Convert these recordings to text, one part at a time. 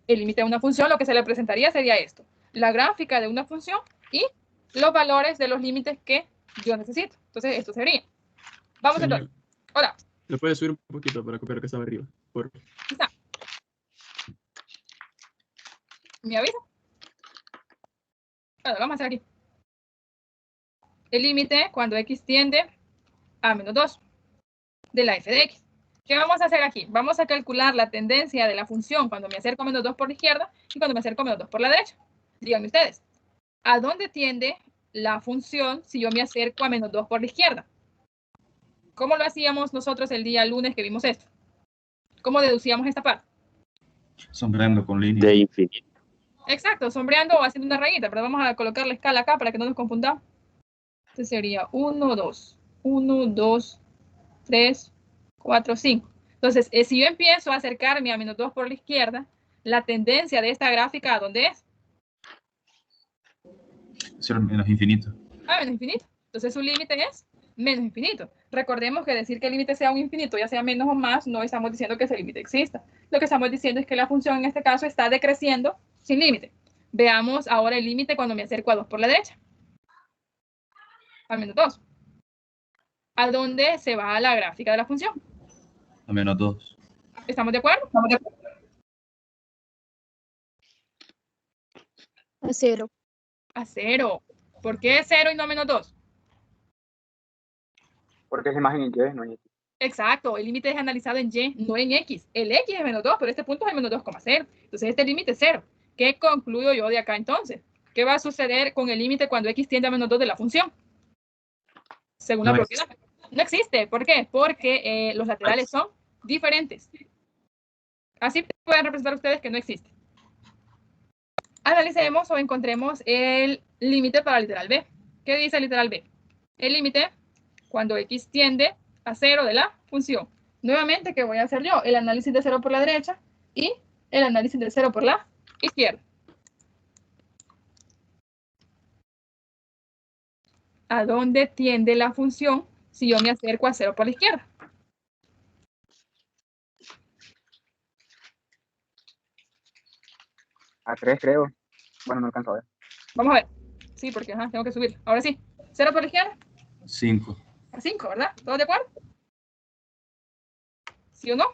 el límite de una función, lo que se le presentaría sería esto. La gráfica de una función y los valores de los límites que yo necesito. Entonces, esto sería. Vamos Señor, entonces. Hola. ¿le puede subir un poquito para copiar lo que estaba arriba? Está. ¿Me avisa? Bueno, vamos a hacer aquí. El límite cuando x tiende a menos 2 de la f de x. ¿Qué vamos a hacer aquí? Vamos a calcular la tendencia de la función cuando me acerco a menos 2 por la izquierda y cuando me acerco a menos 2 por la derecha. Díganme ustedes, ¿a dónde tiende la función si yo me acerco a menos 2 por la izquierda? ¿Cómo lo hacíamos nosotros el día lunes que vimos esto? ¿Cómo deducíamos esta parte? Sombreando con línea. De infinito. Exacto, sombreando o haciendo una rayita, pero vamos a colocar la escala acá para que no nos confundamos. Entonces sería 1, 2, 1, 2, 3, 4, 5. Entonces, si yo empiezo a acercarme a menos 2 por la izquierda, la tendencia de esta gráfica, ¿a dónde es? Menos infinito. A menos infinito. Entonces, su límite es menos infinito. Recordemos que decir que el límite sea un infinito, ya sea menos o más, no estamos diciendo que ese límite exista. Lo que estamos diciendo es que la función en este caso está decreciendo sin límite. Veamos ahora el límite cuando me acerco a 2 por la derecha. A menos 2. ¿A dónde se va la gráfica de la función? A menos 2. ¿Estamos de acuerdo? Estamos de acuerdo. A 0. A 0. ¿Por qué 0 y no menos 2? Porque es la imagen en Y, no en X. Exacto, el límite es analizado en Y, no en X. El X es menos 2, pero este punto es menos 2,0. Entonces, este límite es 0. ¿Qué concluyo yo de acá entonces? ¿Qué va a suceder con el límite cuando X tiende a menos 2 de la función? Según la propiedad. No existe. ¿Por qué? Porque los laterales son diferentes. Así pueden representar ustedes que no existe. Analicemos o encontremos el límite para literal B. ¿Qué dice el literal B? El límite cuando X tiende a 0 de la función. Nuevamente, ¿qué voy a hacer yo? El análisis de 0 por la derecha y el análisis de 0 por la izquierda. ¿A dónde tiende la función si yo me acerco a 0 por la izquierda? A 3 creo. Bueno, no alcanzo a ver. Vamos a ver. Sí, porque tengo que subir. Ahora sí. 0 por la izquierda. 5. A 5, ¿verdad? ¿Todos de acuerdo? ¿Sí o no?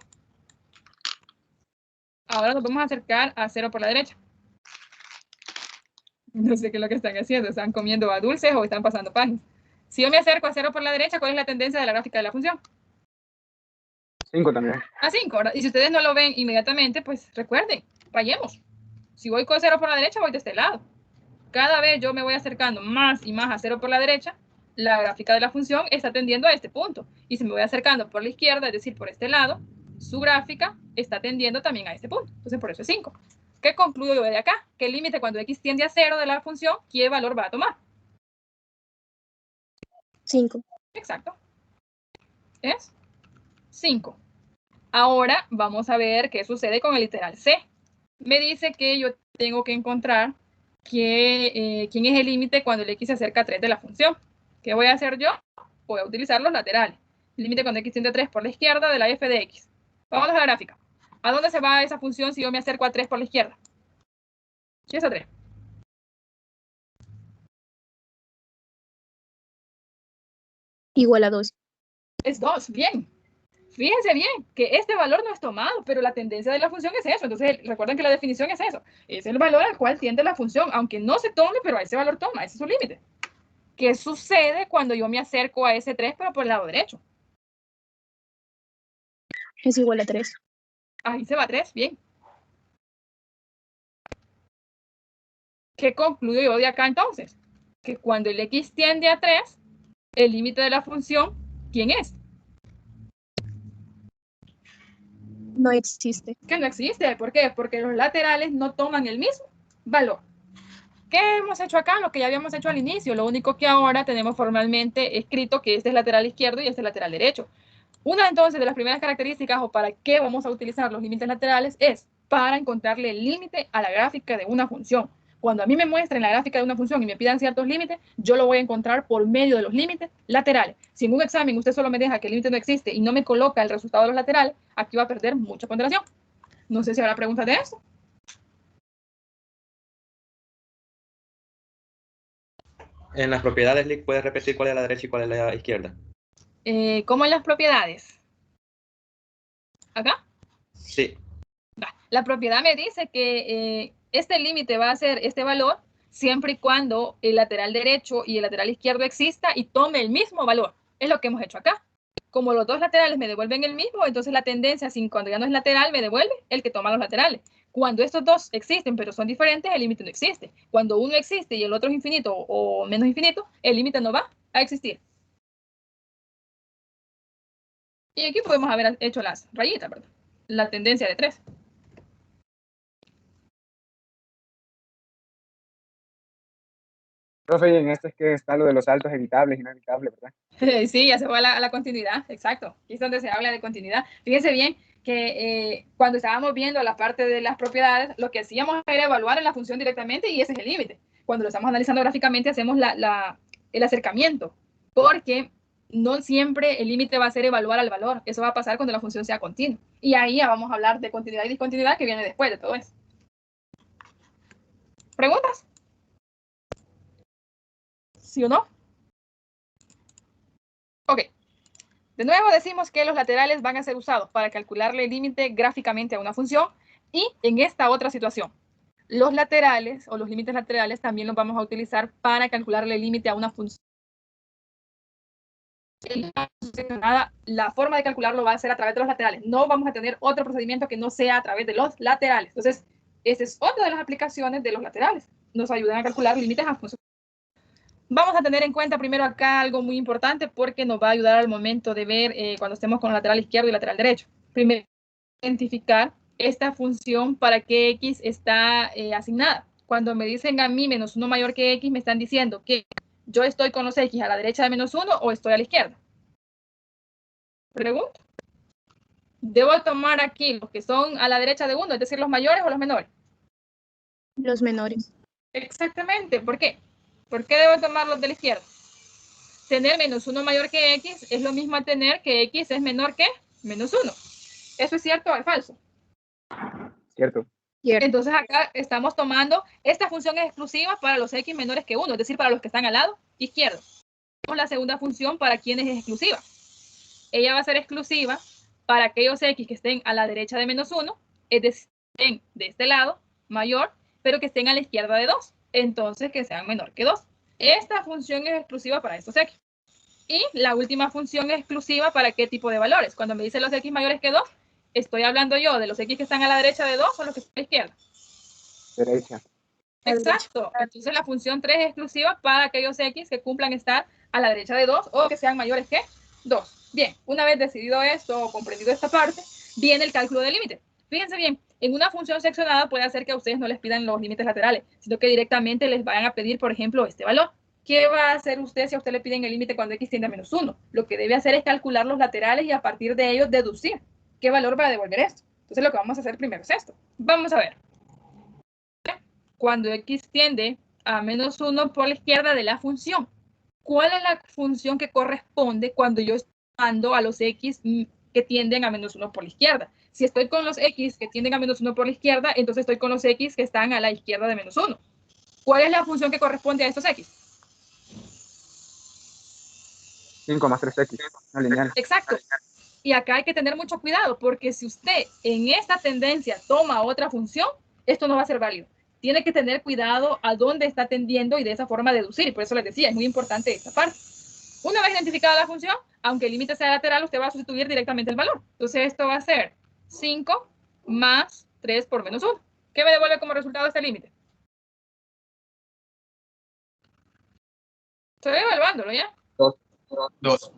Ahora nos vamos a acercar a 0 por la derecha. No sé qué es lo que están haciendo. ¿Están comiendo a dulces o están pasando páginas? Si yo me acerco a 0 por la derecha, ¿cuál es la tendencia de la gráfica de la función? 5 también. A 5, ¿verdad? Y si ustedes no lo ven inmediatamente, pues recuerden, rayemos. Si voy con 0 por la derecha, voy de este lado. Cada vez yo me voy acercando más y más a 0 por la derecha, la gráfica de la función está tendiendo a este punto. Y si me voy acercando por la izquierda, es decir, por este lado, su gráfica está tendiendo también a este punto. Entonces, por eso es 5. ¿Qué concluyo yo de acá? Que el límite cuando x tiende a 0 de la función, ¿qué valor va a tomar? 5. Exacto. Es 5. Ahora vamos a ver qué sucede con el literal C. Me dice que yo tengo que encontrar quién es el límite cuando el x se acerca a 3 de la función. ¿Qué voy a hacer yo? Voy a utilizar los laterales. El límite cuando x tiende a 3 por la izquierda de la f de x. Vamos a la gráfica. ¿A dónde se va esa función si yo me acerco a 3 por la izquierda? ¿Qué es a 3? Igual a 2. Es 2, bien. Fíjense bien que este valor no es tomado, pero la tendencia de la función es eso. Entonces, recuerden que la definición es eso. Es el valor al cual tiende la función, aunque no se tome, pero a ese valor toma, ese es su límite. ¿Qué sucede cuando yo me acerco a ese 3, pero por el lado derecho? Es igual a 3. Ahí se va 3, bien. ¿Qué concluyo yo de acá entonces? Que cuando el x tiende a 3, el límite de la función, ¿quién es? No existe. Que no existe. ¿Por qué? Porque los laterales no toman el mismo valor. ¿Qué hemos hecho acá? Lo que ya habíamos hecho al inicio. Lo único que ahora tenemos formalmente escrito que este es lateral izquierdo y este es lateral derecho. Una entonces de las primeras características o para qué vamos a utilizar los límites laterales es para encontrarle el límite a la gráfica de una función. Cuando a mí me muestren la gráfica de una función y me pidan ciertos límites, yo lo voy a encontrar por medio de los límites laterales. Si en un examen usted solo me deja que el límite no existe y no me coloca el resultado de los laterales, aquí va a perder mucha ponderación. No sé si habrá preguntas de eso. En las propiedades, Lick, ¿puedes repetir cuál es la derecha y cuál es la izquierda? ¿Cómo en las propiedades? ¿Acá? Sí. La propiedad me dice que este límite va a ser este valor siempre y cuando el lateral derecho y el lateral izquierdo exista y tome el mismo valor. Es lo que hemos hecho acá. Como los dos laterales me devuelven el mismo, entonces la tendencia, sin cuando ya no es lateral, me devuelve el que toma los laterales. Cuando estos dos existen pero son diferentes, el límite no existe. Cuando uno existe y el otro es infinito o menos infinito, el límite no va a existir. Y aquí podemos haber hecho las rayitas, ¿verdad? La tendencia de 3. Profe, y en este es que está lo de los saltos evitables y no evitables, ¿verdad? Sí, ya se fue a la continuidad, exacto. Aquí es donde se habla de continuidad. Fíjense bien que cuando estábamos viendo la parte de las propiedades, lo que hacíamos era evaluar en la función directamente y ese es el límite. Cuando lo estamos analizando gráficamente hacemos el acercamiento, porque no siempre el límite va a ser evaluar al valor. Eso va a pasar cuando la función sea continua. Y ahí ya vamos a hablar de continuidad y discontinuidad que viene después de todo eso. ¿Preguntas? ¿Sí o no? Ok. De nuevo decimos que los laterales van a ser usados para calcularle el límite gráficamente a una función y en esta otra situación, los laterales o los límites laterales también los vamos a utilizar para calcularle el límite a una función. La forma de calcularlo va a ser a través de los laterales. No vamos a tener otro procedimiento que no sea a través de los laterales. Entonces, esa es otra de las aplicaciones de los laterales. Nos ayudan a calcular límites a funciones. Vamos a tener en cuenta primero acá algo muy importante porque nos va a ayudar al momento de ver cuando estemos con el lateral izquierdo y lateral derecho. Primero, identificar esta función para qué x está asignada. Cuando me dicen a mí menos 1 mayor que x, me están diciendo que yo estoy con los x a la derecha de menos 1 o estoy a la izquierda. Pregunto. ¿Debo tomar aquí los que son a la derecha de 1, es decir, los mayores o los menores? Los menores. Exactamente. ¿Por qué? ¿Por qué debo tomar los de la izquierda? Tener menos 1 mayor que x es lo mismo a tener que x es menor que menos 1. ¿Eso es cierto o es falso? Cierto. Entonces acá estamos tomando, esta función es exclusiva para los x menores que 1, es decir, para los que están al lado izquierdo. La segunda función para quienes es exclusiva. Ella va a ser exclusiva para aquellos x que estén a la derecha de menos 1, es decir, estén de este lado mayor, pero que estén a la izquierda de 2, entonces que sean menor que 2. Esta función es exclusiva para estos x. Y la última función es exclusiva para qué tipo de valores. Cuando me dicen los x mayores que 2, estoy hablando yo de los x que están a la derecha de 2 o los que están a la izquierda. Derecha. Exacto. Entonces la función 3 es exclusiva para aquellos x que cumplan estar a la derecha de 2 o que sean mayores que 2. Bien, una vez decidido esto o comprendido esta parte, viene el cálculo del límite. Fíjense bien, en una función seccionada puede hacer que a ustedes no les pidan los límites laterales, sino que directamente les vayan a pedir, por ejemplo, este valor. ¿Qué va a hacer usted si a usted le piden el límite cuando x tiende a menos 1? Lo que debe hacer es calcular los laterales y a partir de ellos deducir qué valor va a devolver esto. Entonces lo que vamos a hacer primero es esto. Vamos a ver. Cuando x tiende a menos 1 por la izquierda de la función, ¿cuál es la función que corresponde cuando yo estoy dando a los x que tienden a menos 1 por la izquierda? Si estoy con los x que tienden a menos 1 por la izquierda, entonces estoy con los x que están a la izquierda de menos 1. ¿Cuál es la función que corresponde a estos x? 5 más 3x, no lineal. Exacto. Y acá hay que tener mucho cuidado, porque si usted en esta tendencia toma otra función, esto no va a ser válido. Tiene que tener cuidado a dónde está tendiendo y de esa forma deducir. Y por eso les decía, es muy importante esta parte. Una vez identificada la función, aunque el límite sea lateral, usted va a sustituir directamente el valor. Entonces esto va a ser 5 más 3 por menos 1. ¿Qué me devuelve como resultado este límite? Estoy evaluándolo ya. 2.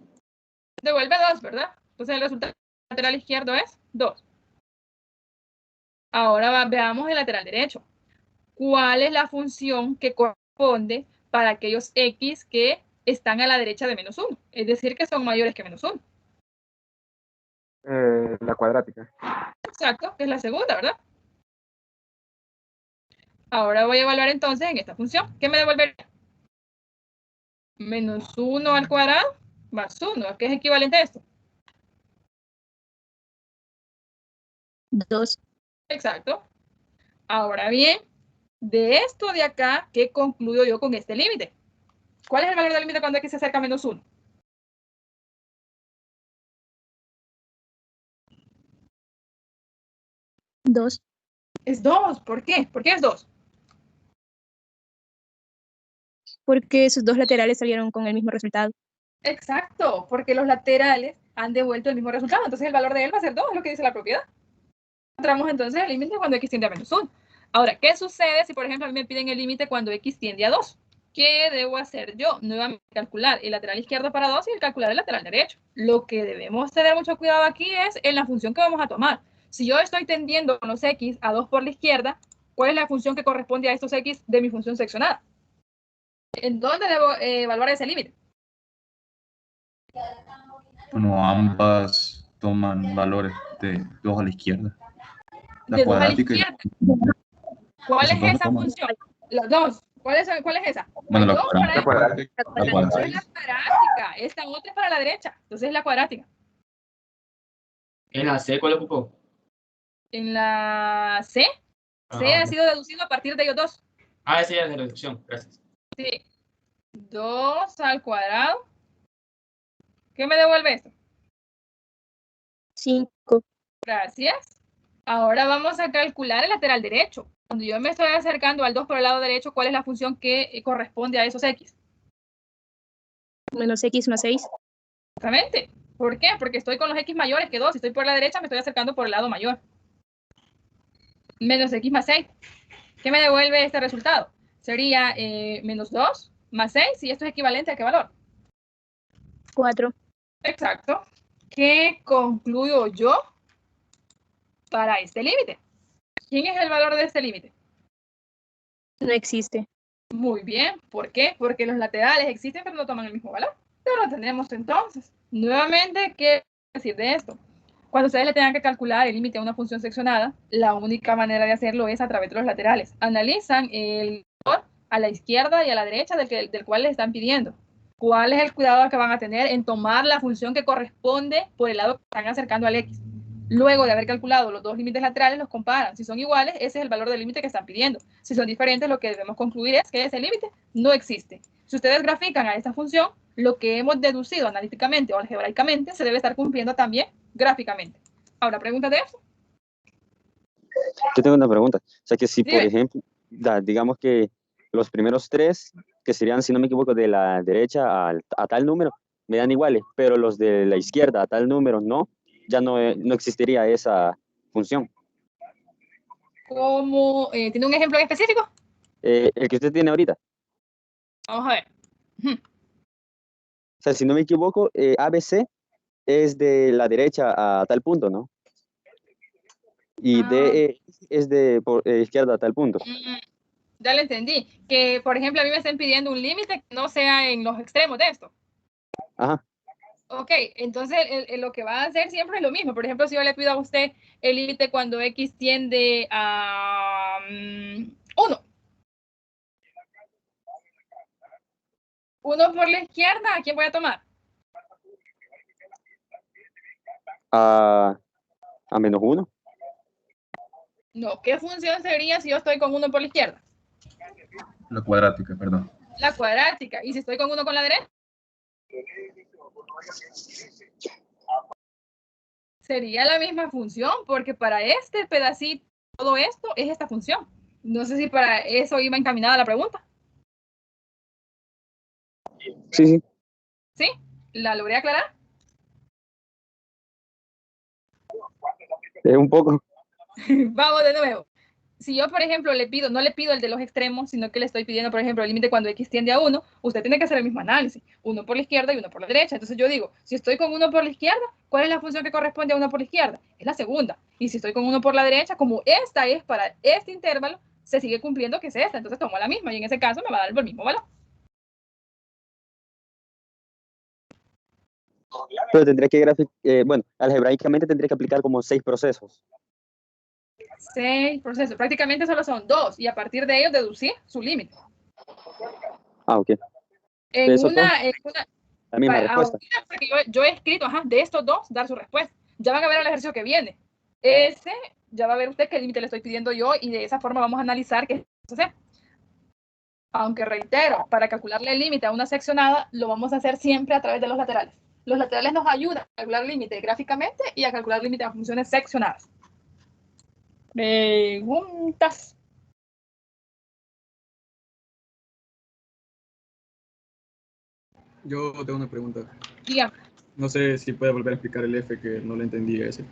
Devuelve 2, ¿verdad? Entonces el resultado lateral izquierdo es 2. Ahora veamos el lateral derecho. ¿Cuál es la función que corresponde para aquellos x que están a la derecha de menos 1? Es decir, que son mayores que menos 1. La cuadrática. Exacto, que es la segunda, ¿verdad? Ahora voy a evaluar entonces en esta función. ¿Qué me devolvería? Menos 1 al cuadrado más 1. ¿A qué es equivalente a esto? 2. Exacto. Ahora bien, de esto de acá, ¿qué concluyo yo con este límite? ¿Cuál es el valor del límite cuando x se acerca a menos 1? Dos. Es 2. ¿Por qué? ¿Por qué es 2? Porque sus dos laterales salieron con el mismo resultado. Exacto, porque los laterales han devuelto el mismo resultado. Entonces el valor de él va a ser 2, es lo que dice la propiedad. Encontramos entonces el límite cuando x tiende a menos 1. Ahora, ¿qué sucede si, por ejemplo, a mí me piden el límite cuando x tiende a 2? ¿Qué debo hacer yo? Nuevamente, calcular el lateral izquierdo para 2 y el calcular el lateral derecho. Lo que debemos tener mucho cuidado aquí es en la función que vamos a tomar. Si yo estoy tendiendo con los x a 2 por la izquierda, ¿cuál es la función que corresponde a estos x de mi función seccionada? ¿En dónde debo evaluar ese límite? Bueno, ambas toman valores de 2 a la izquierda. La De 2 a la cuadrática y izquierda. ¿Cuál Esas es dos esa toman. función? Las dos. ¿Cuál es esa? Bueno, la Dos para cuadrática. esta. La La cuadrática. Es la cuadrática. cuadrática. Esta otra es para la derecha. Entonces es la cuadrática. En la C, ¿cuál ocupó? En la C, C Ajá. ha sido deducido a partir de ellos dos. Ah, esa ya es de reducción, gracias. Sí. 2 al cuadrado. ¿Qué me devuelve esto? 5. Gracias. Ahora vamos a calcular el lateral derecho. Cuando yo me estoy acercando al 2 por el lado derecho, ¿cuál es la función que corresponde a esos x? Menos x más 6. Exactamente. ¿Por qué? Porque estoy con los x mayores que 2. Si estoy por la derecha, me estoy acercando por el lado mayor. Menos x más 6. ¿Qué me devuelve este resultado? Sería menos 2 más 6. ¿Y esto es equivalente a qué valor? 4. Exacto. ¿Qué concluyo yo para este límite? ¿Quién es el valor de este límite? No existe. Muy bien. ¿Por qué? Porque los laterales existen, pero no toman el mismo valor. Pero lo tenemos entonces. Nuevamente, ¿qué decir de esto? Cuando ustedes le tengan que calcular el límite a una función seccionada, la única manera de hacerlo es a través de los laterales. Analizan el valor a la izquierda y a la derecha del cual les están pidiendo. ¿Cuál es el cuidado que van a tener en tomar la función que corresponde por el lado que están acercando al x? Luego de haber calculado los dos límites laterales, los comparan. Si son iguales, ese es el valor del límite que están pidiendo. Si son diferentes, lo que debemos concluir es que ese límite no existe. Si ustedes grafican a esta función, lo que hemos deducido analíticamente o algebraicamente se debe estar cumpliendo también gráficamente. Ahora, ¿preguntas de eso? Yo tengo una pregunta. O sea, que si, por Dime. ejemplo, digamos que los primeros tres, que serían, si no me equivoco, de la derecha a tal número, me dan iguales, pero los de la izquierda a tal número no, ya no existiría esa función. ¿Cómo? ¿Tiene un ejemplo en específico? El que usted tiene ahorita. Vamos a ver. O sea, si no me equivoco, ABC es de la derecha a tal punto, ¿no? Y DE es de izquierda a tal punto. Ya lo entendí. Que, por ejemplo, a mí me están pidiendo un límite que no sea en los extremos de esto. Ajá. Ok, entonces lo que va a hacer siempre es lo mismo. Por ejemplo, si yo le pido a usted el límite cuando x tiende a 1. 1 por la izquierda, ¿a quién voy a tomar? A -1. No, ¿qué función sería si yo estoy con 1 por la izquierda? La cuadrática, perdón. La cuadrática. ¿Y si estoy con 1 con la derecha? Sería la misma función, porque para este pedacito, todo esto es esta función. No sé si para eso iba encaminada la pregunta. Sí, sí. ¿Sí? ¿La logré aclarar? Un poco. Vamos de nuevo. Si yo, por ejemplo, no le pido el de los extremos, sino que le estoy pidiendo, por ejemplo, el límite cuando x tiende a 1, usted tiene que hacer el mismo análisis. 1 por la izquierda y 1 por la derecha. Entonces yo digo, si estoy con 1 por la izquierda, ¿cuál es la función que corresponde a 1 por la izquierda? Es la segunda. Y si estoy con 1 por la derecha, como esta es para este intervalo, se sigue cumpliendo que es esta. Entonces tomo la misma y en ese caso me va a dar el mismo valor. Pero tendría que bueno, algebraicamente tendría que aplicar como 6 procesos. 6 procesos. Prácticamente solo son 2 y a partir de ellos deducir su límite. Ah, ok. En Eso una, la misma respuesta. porque yo he escrito, de estos dos, dar su respuesta. Ya van a ver el ejercicio que viene. Ya va a ver usted qué límite le estoy pidiendo yo y de esa forma vamos a analizar qué es hacer. Aunque reitero, para calcularle el límite a una seccionada, lo vamos a hacer siempre a través de los laterales. Los laterales nos ayudan a calcular el límite gráficamente y a calcular el límite a funciones seccionadas. Preguntas. Yo tengo una pregunta. Dígame. No sé si puede volver a explicar el F, que no le entendí ese.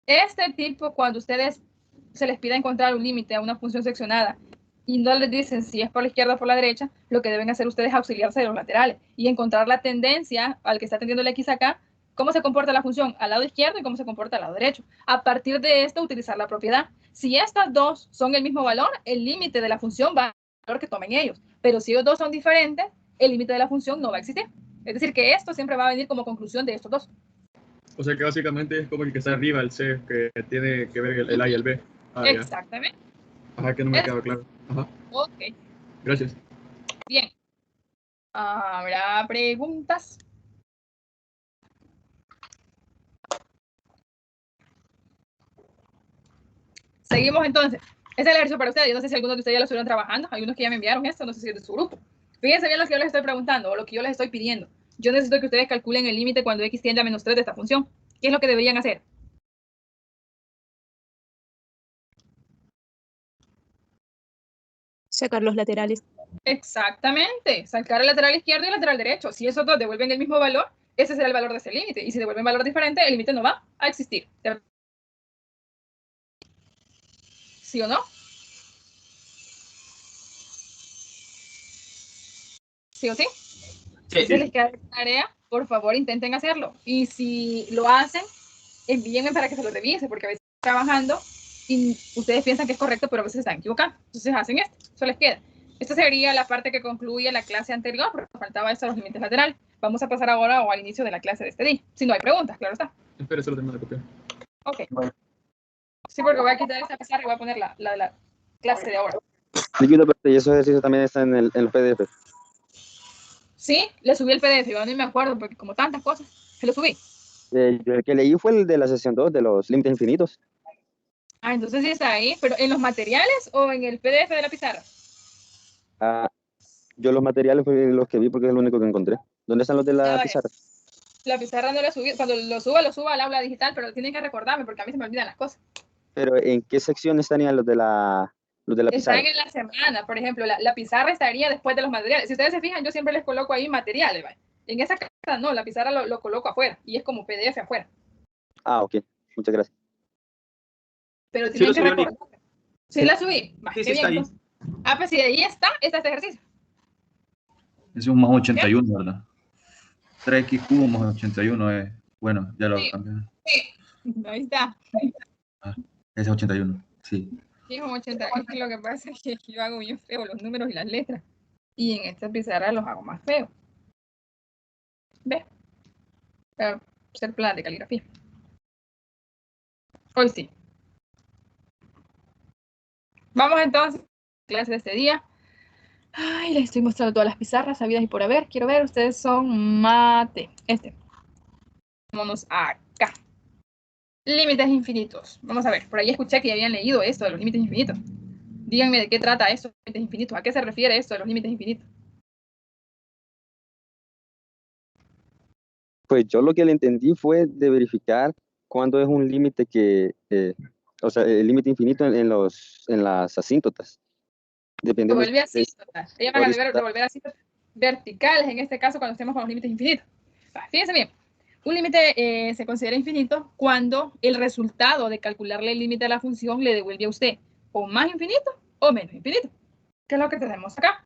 Este tipo, cuando ustedes se les pida encontrar un límite a una función seccionada y no les dicen si es por la izquierda o por la derecha, lo que deben hacer ustedes es auxiliarse de los laterales y encontrar la tendencia al que está tendiendo el X acá, cómo se comporta la función al lado izquierdo y cómo se comporta al lado derecho. A partir de esto, utilizar la propiedad. Si estas dos son el mismo valor, el límite de la función va al valor que tomen ellos. Pero si ellos dos son diferentes, el límite de la función no va a existir. Es decir, que esto siempre va a venir como conclusión de estos dos. O sea que básicamente es como el que está arriba, el C, que tiene que ver el A y el B. Exactamente. Ya. Ajá, que no me queda claro. Ajá. Ok. Gracias. Bien. ¿Habrá preguntas? Seguimos entonces. Este es el ejercicio para ustedes. Yo no sé si algunos de ustedes ya lo estuvieron trabajando. Hay unos que ya me enviaron esto, no sé si es de su grupo. Fíjense bien lo que yo les estoy preguntando o lo que yo les estoy pidiendo. Yo necesito que ustedes calculen el límite cuando x tiende a menos 3 de esta función. ¿Qué es lo que deberían hacer? Sacar los laterales. Exactamente. Sacar el lateral izquierdo y el lateral derecho. Si esos dos devuelven el mismo valor, ese será el valor de ese límite. Y si devuelven valor diferente, el límite no va a existir. ¿Sí o no? ¿Sí o sí? Sí, Si les queda tarea, por favor intenten hacerlo. Y si lo hacen, envíenme para que se lo revise, porque a veces están trabajando y ustedes piensan que es correcto, pero a veces están equivocando. Entonces hacen esto, eso les queda. Esta sería la parte que concluye la clase anterior, porque faltaba esto de los límites laterales. Vamos a pasar ahora o al inicio de la clase de este día. Si no hay preguntas, claro está. Espera, solo tengo la copia. Ok. Sí, porque voy a quitar esta pizarra y voy a poner la de la clase de ahora. Y esos ejercicios también están en el PDF. Sí, le subí el PDF, yo no me acuerdo, porque como tantas cosas, se lo subí. El que leí fue el de la sesión 2 de los límites infinitos. Ah, entonces sí está ahí, pero ¿en los materiales o en el PDF de la pizarra? Yo los materiales fue los que vi porque es lo único que encontré. ¿Dónde están los de la pizarra? La pizarra no la subí, cuando lo suba al aula digital, pero tienen que recordarme porque a mí se me olvidan las cosas. Pero ¿en qué sección estarían los de la pizarra? Están en la semana, por ejemplo, la pizarra estaría después de los materiales. Si ustedes se fijan, yo siempre les coloco ahí materiales, ¿vale? En esa casa no, la pizarra lo coloco afuera y es como PDF afuera. Ah, ok, muchas gracias. Pero tienen que recordar. ¿Sí la subí? Va, Sí, qué bien, está ahí. entonces. Ah, pues sí, ahí está este ejercicio. Es un más 81, ¿verdad? 3x cubo más 81 es... Bueno, ya lo cambié. Sí, ahí está. Ah, ese es 81, sí. Sí, es un 80. Es que lo que pasa es que yo hago bien feo los números y las letras. Y en esta pizarra los hago más feos. ¿Ves? Para ser plan de caligrafía. Hoy sí. Vamos entonces a la clase de este día. Ay, les estoy mostrando todas las pizarras sabidas y por haber. Quiero ver, ustedes son mate. Vámonos acá. Límites infinitos. Vamos a ver, por ahí escuché que ya habían leído esto de los límites infinitos. Díganme de qué trata esto de los límites infinitos. ¿A qué se refiere esto de los límites infinitos? Pues yo lo que le entendí fue de verificar cuándo es un límite que, o sea, el límite infinito en las asíntotas. Dependiendo Devuelve asíntotas. Ellas van a devolver asíntotas verticales, en este caso, cuando estemos con los límites infinitos. Fíjense bien. Un límite se considera infinito cuando el resultado de calcularle el límite a la función le devuelve a usted o más infinito o menos infinito. ¿Qué es lo que tenemos acá?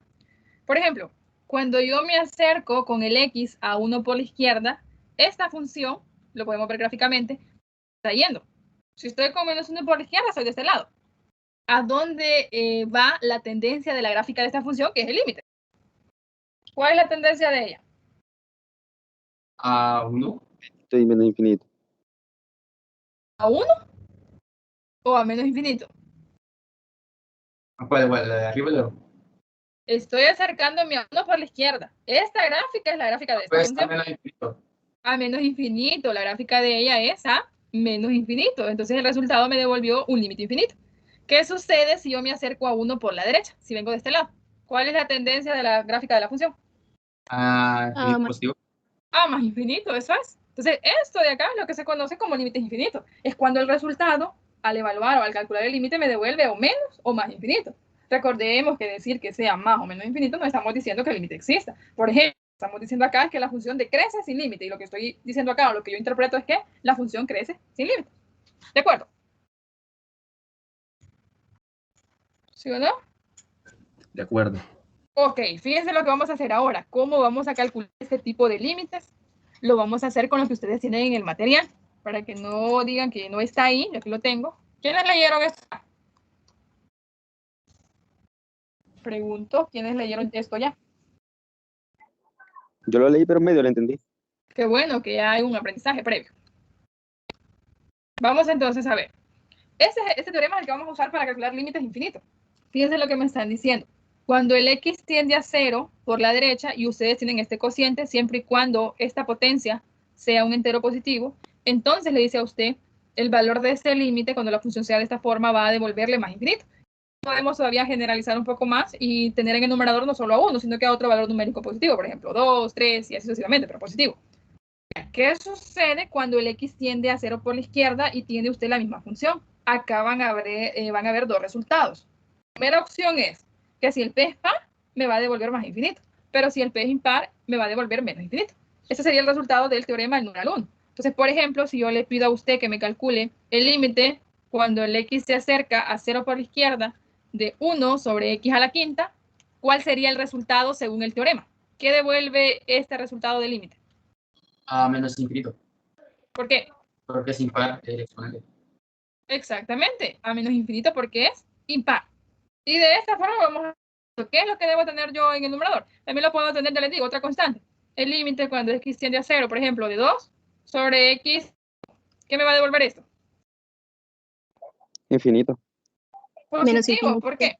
Por ejemplo, cuando yo me acerco con el x a 1 por la izquierda, esta función, lo podemos ver gráficamente, está yendo. Si estoy con menos 1 por la izquierda, soy de este lado. ¿A dónde va la tendencia de la gráfica de esta función, que es el límite? ¿Cuál es la tendencia de ella? A 1. y menos infinito. ¿A 1 o a menos infinito? ¿Cuál? ¿La de arriba o la de abajo? Estoy acercándome a 1 por la izquierda. Esta gráfica es la gráfica de esta Pues función. a menos infinito. A menos infinito. La gráfica de ella es a menos infinito. Entonces el resultado me devolvió un límite infinito. ¿Qué sucede si yo me acerco a 1 por la derecha? Si vengo de este lado. ¿Cuál es la tendencia de la gráfica de la función? Infinito positivo. Más infinito, eso es. Entonces, esto de acá es lo que se conoce como límites infinitos. Es cuando el resultado, al evaluar o al calcular el límite, me devuelve o menos o más infinito. Recordemos que decir que sea más o menos infinito no estamos diciendo que el límite exista. Por ejemplo, estamos diciendo acá es que la función decrece sin límite, y lo que estoy diciendo acá, o lo que yo interpreto, es que la función crece sin límite. ¿De acuerdo? ¿Sí o no? De acuerdo. Ok, fíjense lo que vamos a hacer ahora. ¿Cómo vamos a calcular este tipo de límites? Lo vamos a hacer con lo que ustedes tienen en el material, para que no digan que no está ahí. Yo aquí lo tengo. ¿Quiénes leyeron esto? Pregunto, ¿quiénes leyeron esto ya? Yo lo leí, pero medio lo entendí. Qué bueno que hay un aprendizaje previo. Vamos entonces a ver. Este teorema es el que vamos a usar para calcular límites infinitos. Fíjense lo que me están diciendo. Cuando el x tiende a 0 por la derecha y ustedes tienen este cociente, siempre y cuando esta potencia sea un entero positivo, entonces le dice a usted el valor de este límite, cuando la función sea de esta forma, va a devolverle más infinito. Podemos todavía generalizar un poco más y tener en el numerador no solo a 1, sino que a otro valor numérico positivo, por ejemplo, 2, 3 y así sucesivamente, pero positivo. ¿Qué sucede cuando el x tiende a 0 por la izquierda y tiene usted la misma función? Acá van a ver dos resultados. La primera opción es que si el p es par, me va a devolver más infinito, pero si el p es impar, me va a devolver menos infinito. Ese sería el resultado del teorema del numeral 1. Entonces, por ejemplo, si yo le pido a usted que me calcule el límite cuando el x se acerca a 0 por la izquierda de 1 sobre x a la quinta, ¿cuál sería el resultado según el teorema? ¿Qué devuelve este resultado del límite? Menos infinito. ¿Por qué? Porque es impar el exponente. Exactamente, a menos infinito porque es impar. Y de esta forma vamos a ver qué es lo que debo tener yo en el numerador. También lo puedo tener, ya les digo, otra constante. El límite cuando x tiende a 0, por ejemplo, de 2 sobre x, ¿qué me va a devolver esto? Infinito. Menos Positivo, infinito. ¿por qué?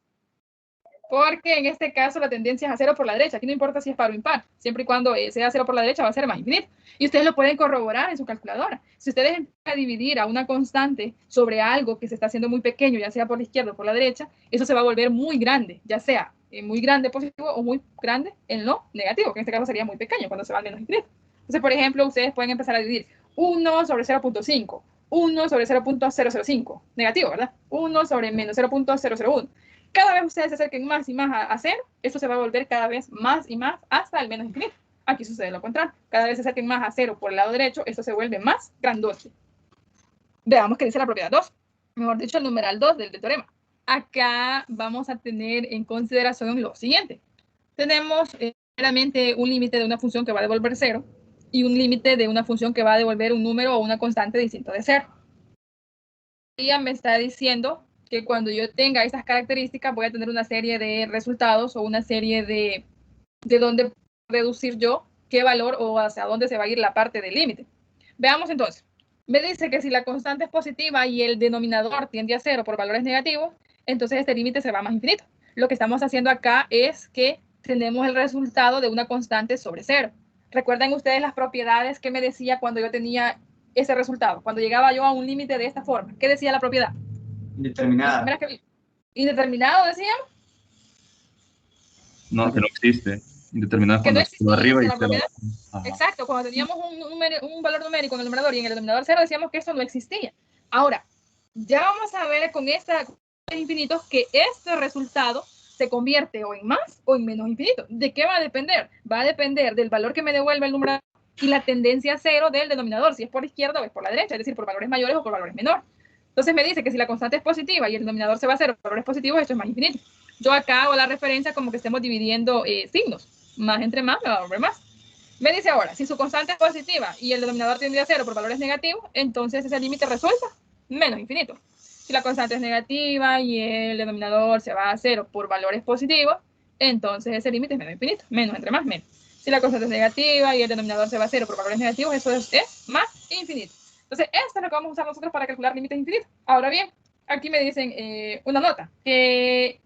Porque en este caso la tendencia es a 0 por la derecha. Aquí no importa si es par o impar. Siempre y cuando sea 0 por la derecha va a ser más infinito. Y ustedes lo pueden corroborar en su calculadora. Si ustedes empiezan a dividir a una constante sobre algo que se está haciendo muy pequeño, ya sea por la izquierda o por la derecha, eso se va a volver muy grande, ya sea muy grande positivo o muy grande en lo negativo, que en este caso sería muy pequeño cuando se va al menos infinito. Entonces, por ejemplo, ustedes pueden empezar a dividir 1 sobre 0.5, 1 sobre 0.005, negativo, ¿verdad? 1 sobre menos 0.001. Cada vez ustedes se acerquen más y más a 0, esto se va a volver cada vez más y más hasta el menos infinito. Aquí sucede lo contrario. Cada vez se acerquen más a 0 por el lado derecho, esto se vuelve más grandote. Veamos qué dice la propiedad 2. Mejor dicho, el numeral 2 del teorema. Acá vamos a tener en consideración lo siguiente. Tenemos primeramente un límite de una función que va a devolver 0 y un límite de una función que va a devolver un número o una constante distinto de 0. Ella me está diciendo que cuando yo tenga estas características voy a tener una serie de resultados o una serie de dónde reducir yo qué valor o hacia dónde se va a ir la parte del límite. Veamos entonces. Me dice que si la constante es positiva y el denominador tiende a 0 por valores negativos, entonces este límite se va más infinito. Lo que estamos haciendo acá es que tenemos el resultado de una constante sobre 0. ¿Recuerdan ustedes las propiedades que me decía cuando yo tenía ese resultado? Cuando llegaba yo a un límite de esta forma. ¿Qué decía la propiedad? Indeterminada. Indeterminado, decíamos. No, que no existe. Indeterminado Que no cuando existía, está arriba y la está propiedad. abajo. Exacto, cuando teníamos un valor numérico en el numerador y en el denominador 0, decíamos que esto no existía. Ahora, ya vamos a ver con estos infinitos que este resultado se convierte o en más o en menos infinito. ¿De qué va a depender? Va a depender del valor que me devuelve el numerador y la tendencia a 0 del denominador, si es por la izquierda o es por la derecha, es decir, por valores mayores o por valores menores. Entonces me dice que si la constante es positiva y el denominador se va a 0 por valores positivos, esto es más infinito. Yo acá hago la referencia como que estemos dividiendo signos. Más entre más me va a volver más. Me dice ahora, si su constante es positiva y el denominador tiende a 0 por valores negativos, entonces ese límite resulta menos infinito. Si la constante es negativa y el denominador se va a 0 por valores positivos, entonces ese límite es menos infinito. Menos entre más, menos. Si la constante es negativa y el denominador se va a 0 por valores negativos, eso es más infinito. Entonces, esto es lo que vamos a usar nosotros para calcular límites infinitos. Ahora bien, aquí me dicen una nota que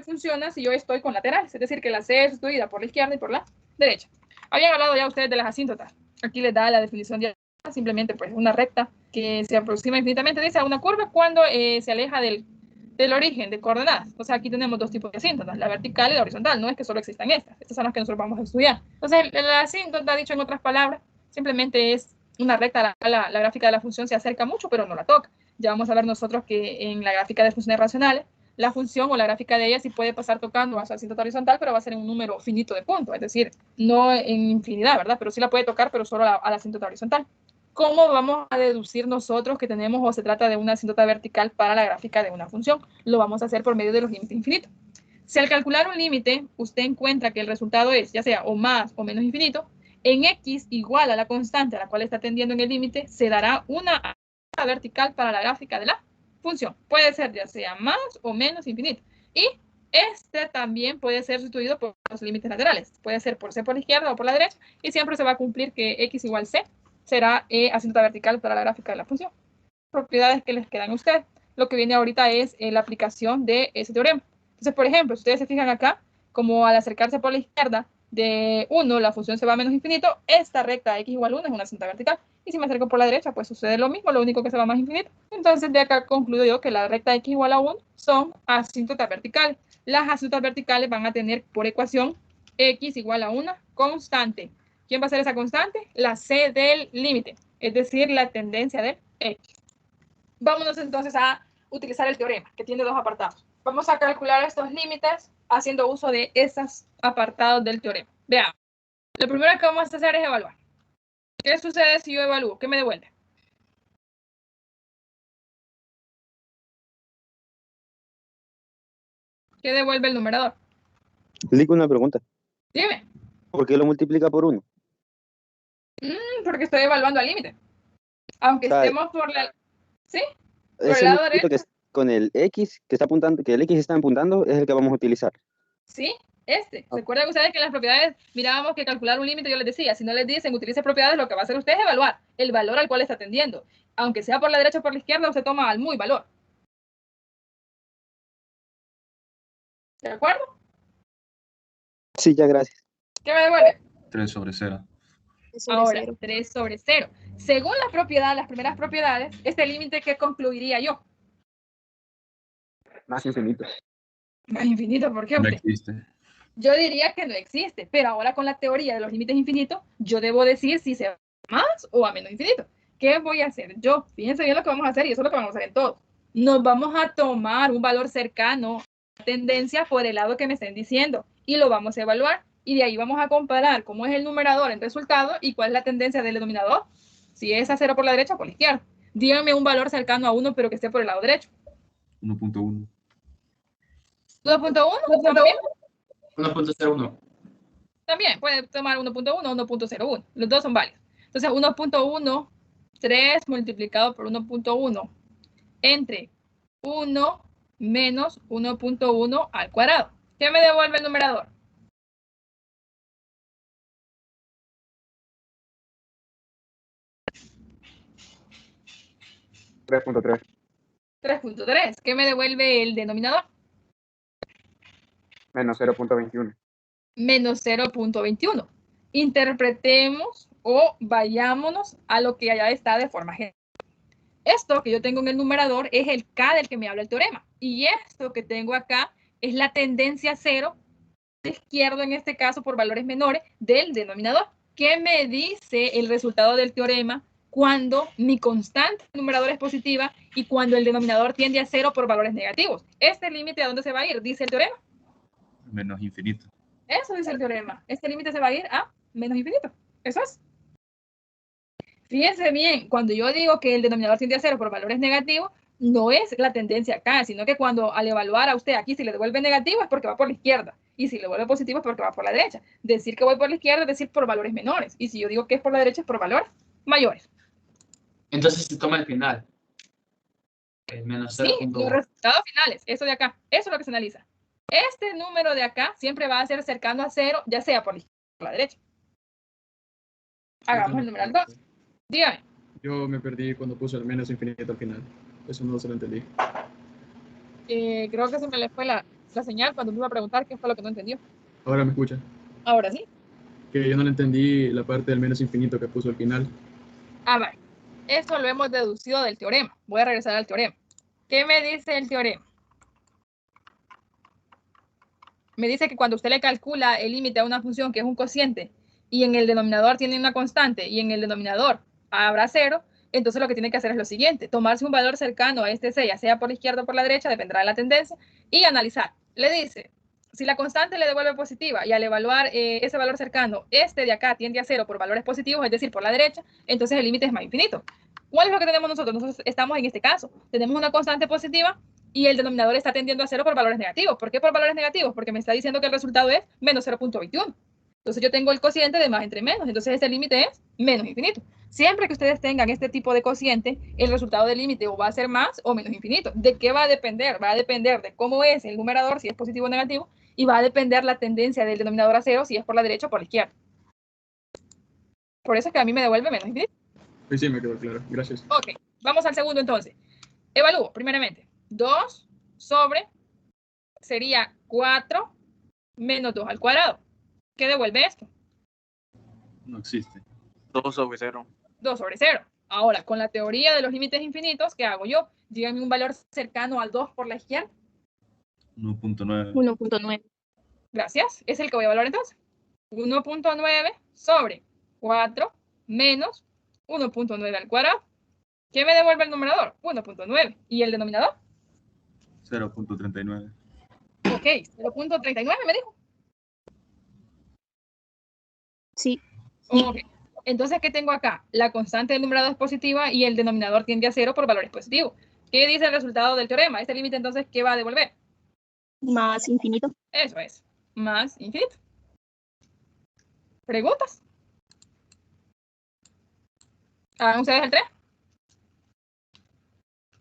funciona si yo estoy con laterales, es decir, que la C es sustituida por la izquierda y por la derecha. Habían hablado ya ustedes de las asíntotas. Aquí les da la definición de simplemente pues una recta que se aproxima infinitamente, dice, a una curva cuando se aleja del del origen de coordenadas. O sea, aquí tenemos dos tipos de asíntotas, la vertical y la horizontal. No es que solo existan estas. Estas son las que nosotros vamos a estudiar. Entonces, la asíntota, dicho en otras palabras, simplemente es una recta. La gráfica de la función se acerca mucho, pero no la toca. Ya vamos a ver nosotros que en la gráfica de funciones racionales, la función o la gráfica de ella sí puede pasar tocando a su asíntota horizontal, pero va a ser en un número finito de puntos, es decir, no en infinidad, ¿verdad? Pero sí la puede tocar, pero solo a la asíntota horizontal. ¿Cómo vamos a deducir nosotros que tenemos o se trata de una asíntota vertical para la gráfica de una función? Lo vamos a hacer por medio de los límites infinitos. Si al calcular un límite, usted encuentra que el resultado es, ya sea o más o menos infinito, en x igual a la constante a la cual está tendiendo en el límite, se dará una asíntota vertical para la gráfica de la función. Puede ser ya sea más o menos infinito. Y este también puede ser sustituido por los límites laterales. Puede ser por c por la izquierda o por la derecha. Y siempre se va a cumplir que x igual c será asíntota vertical para la gráfica de la función. Propiedades que les quedan a ustedes. Lo que viene ahorita es la aplicación de ese teorema. Entonces, por ejemplo, si ustedes se fijan acá, como al acercarse por la izquierda de 1, la función se va a menos infinito, esta recta x igual 1 es una asíntota vertical. Y si me acerco por la derecha, pues sucede lo mismo, lo único que se va más infinito. Entonces, de acá concluyo yo que la recta x igual a 1 son asíntotas verticales. Las asíntotas verticales van a tener por ecuación x igual a una constante. ¿Quién va a ser esa constante? La c del límite, es decir, la tendencia del x. Vámonos entonces a utilizar el teorema, que tiene dos apartados. Vamos a calcular estos límites haciendo uso de esos apartados del teorema. Veamos. Lo primero que vamos a hacer es evaluar. ¿Qué sucede si yo evalúo? ¿Qué me devuelve? ¿Qué devuelve el numerador? Explico una pregunta. Dime. ¿Por qué lo multiplica por 1? Porque estoy evaluando al límite. Aunque O sea, estemos por la... ¿Sí? Por ese el lado numerito derecho. con el x que está apuntando, que el x está apuntando, es el que vamos a utilizar. Sí, Recuerden ustedes que en las propiedades mirábamos que calcular un límite, yo les decía, si no les dicen utilice propiedades, lo que va a hacer usted es evaluar el valor al cual está atendiendo. Aunque sea por la derecha o por la izquierda, usted toma al muy valor. ¿De acuerdo? Sí, ya, gracias. ¿Qué me devuelve? 3 sobre 0. Ahora, 3 sobre 0. Según la propiedad, las primeras propiedades, este límite, ¿qué concluiría yo? Más infinito. Más infinito, ¿por qué No usted? existe. Yo diría que no existe, pero ahora con la teoría de los límites infinitos, yo debo decir si se va a más o a menos infinito. ¿Qué voy a hacer yo? Fíjense bien lo que vamos a hacer y eso es lo que vamos a hacer en todo. Nos vamos a tomar un valor cercano a la tendencia por el lado que me estén diciendo y lo vamos a evaluar y de ahí vamos a comparar cómo es el numerador en resultado y cuál es la tendencia del denominador. Si es a 0 por la derecha o por la izquierda. Díganme un valor cercano a 1 pero que esté por el lado derecho. 1.1. 2.1 también. 1.01. También puede tomar 1.1 o 1.01. Los dos son válidos. Entonces, 1.1, 3 multiplicado por 1.1 entre 1 menos 1.1 al cuadrado. ¿Qué me devuelve el numerador? 3.3. 3.3. ¿Qué me devuelve el denominador? Menos 0.21. Menos 0.21. Interpretemos o vayámonos a lo que allá está de forma general. Esto que yo tengo en el numerador es el K del que me habla el teorema. Y esto que tengo acá es la tendencia cero, izquierdo en este caso por valores menores, del denominador. ¿Qué me dice el resultado del teorema cuando mi constante numerador es positiva y cuando el denominador tiende a 0 por valores negativos? ¿Este límite a dónde se va a ir? Dice el teorema. Menos infinito. Eso dice el teorema. Este límite se va a ir a menos infinito. Eso es. Fíjense bien, cuando yo digo que el denominador tiende a 0 por valores negativos, no es la tendencia acá, sino que cuando al evaluar a usted aquí, si le devuelve negativo es porque va por la izquierda. Y si le devuelve positivo es porque va por la derecha. Decir que voy por la izquierda es decir por valores menores. Y si yo digo que es por la derecha es por valores mayores. Entonces se toma el final. El menos Sí, 0.1. los resultados finales, eso de acá, eso es lo que se analiza. Este número de acá siempre va a ser cercano a 0, ya sea por la izquierda o por la derecha. Hagamos el numeral 2. Dígame. Yo me perdí cuando puse el menos infinito al final. Eso no se lo entendí. Creo que se me le fue la señal cuando me iba a preguntar qué fue lo que no entendió. Ahora me escucha. Ahora sí. Que yo no le entendí la parte del menos infinito que puso al final. A ver, eso lo hemos deducido del teorema. Voy a regresar al teorema. ¿Qué me dice el teorema? me dice que cuando usted le calcula el límite a una función que es un cociente y en el denominador tiene una constante y en el denominador habrá 0, entonces lo que tiene que hacer es lo siguiente, tomarse un valor cercano a este C, ya sea por la izquierda o por la derecha, dependerá de la tendencia, y analizar. Le dice, si la constante le devuelve positiva y al evaluar ese valor cercano, este de acá tiende a 0 por valores positivos, es decir, por la derecha, entonces el límite es más infinito. ¿Cuál es lo que tenemos nosotros? Nosotros estamos en este caso, tenemos una constante positiva y el denominador está tendiendo a 0 por valores negativos. ¿Por qué por valores negativos? Porque me está diciendo que el resultado es menos 0.21. Entonces yo tengo el cociente de más entre menos, entonces este límite es menos infinito. Siempre que ustedes tengan este tipo de cociente, el resultado del límite o va a ser más o menos infinito. ¿De qué va a depender? Va a depender de cómo es el numerador, si es positivo o negativo, y va a depender la tendencia del denominador a 0, si es por la derecha o por la izquierda. Por eso es que a mí me devuelve menos infinito. Sí, me quedó claro. Gracias. Ok, vamos al segundo entonces. Evalúo, primeramente, 2 sobre, sería 4 menos 2 al cuadrado. ¿Qué devuelve esto? No existe. 2 sobre 0. 2 sobre 0. Ahora, con la teoría de los límites infinitos, ¿qué hago yo? Díganme un valor cercano al 2 por la izquierda. 1.9. 1.9. Gracias. Es el que voy a evaluar entonces. 1.9 sobre 4 menos 1.9 al cuadrado. ¿Qué me devuelve el numerador? 1.9. ¿Y el denominador? 0.39. Ok, 0.39 me dijo. Sí. Ok. Entonces, ¿qué tengo acá? La constante del numerador es positiva y el denominador tiende a 0 por valores positivos. ¿Qué dice el resultado del teorema? Este límite, entonces, ¿qué va a devolver? Más infinito. Eso es, más infinito. ¿Preguntas? Hagan ustedes el 3.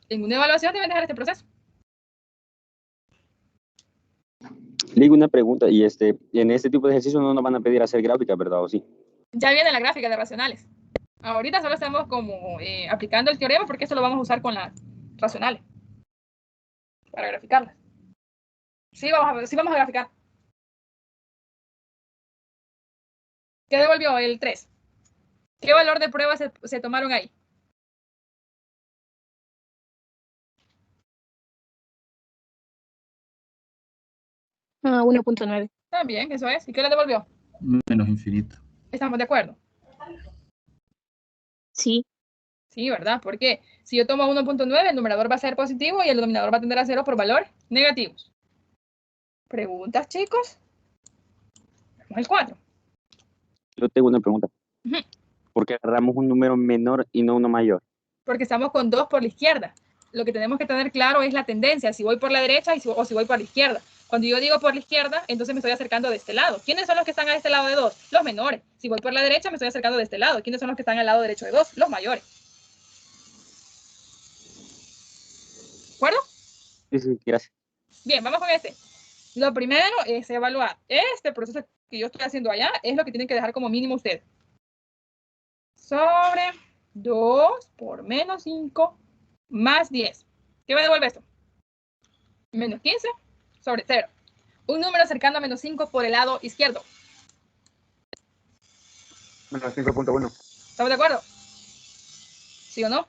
En una evaluación deben dejar este proceso. Le digo una pregunta, y en este tipo de ejercicio no nos van a pedir hacer gráfica, ¿verdad? ¿O sí? Ya viene la gráfica de racionales. Ahorita solo estamos como aplicando el teorema porque eso lo vamos a usar con las racionales. Para graficarlas. Sí, vamos a graficar. ¿Qué devolvió el 3? ¿Qué valor de prueba se tomaron ahí? Ah, 1.9. También, eso es. ¿Y qué le devolvió? Menos infinito. ¿Estamos de acuerdo? Sí. Sí, ¿verdad? Porque si yo tomo 1.9, el numerador va a ser positivo y el denominador va a tender a 0 por valores negativos. ¿Preguntas, chicos? Vamos al 4. Yo tengo una pregunta. Ujú. ¿Por qué agarramos un número menor y no uno mayor? Porque estamos con 2 por la izquierda. Lo que tenemos que tener claro es la tendencia, si voy por la derecha o si voy por la izquierda. Cuando yo digo por la izquierda, entonces me estoy acercando de este lado. ¿Quiénes son los que están a este lado de 2? Los menores. Si voy por la derecha, me estoy acercando de este lado. ¿Quiénes son los que están al lado derecho de 2? Los mayores. ¿De acuerdo? Sí, gracias. Bien, vamos con este. Lo primero es evaluar. Este proceso que yo estoy haciendo allá es lo que tienen que dejar como mínimo ustedes. Sobre 2 por menos 5 más 10. ¿Qué me devuelve esto? Menos 15 sobre 0. Un número cercano a menos 5 por el lado izquierdo. Menos 5.1. ¿Estamos de acuerdo? ¿Sí o no?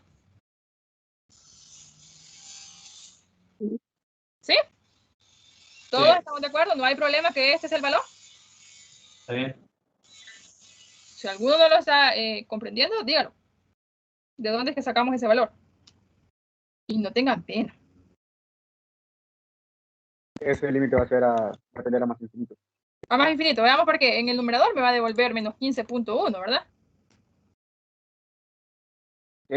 ¿Sí? ¿Todos Sí. estamos de acuerdo? ¿No hay problema que este es el valor? ¿Está bien? Si alguno no lo está comprendiendo, dígalo. ¿De dónde es que sacamos ese valor? Y no tengan pena. Ese límite va a tender a más infinito. A más infinito. Veamos porque en el numerador me va a devolver menos 15.1, ¿verdad? Sí.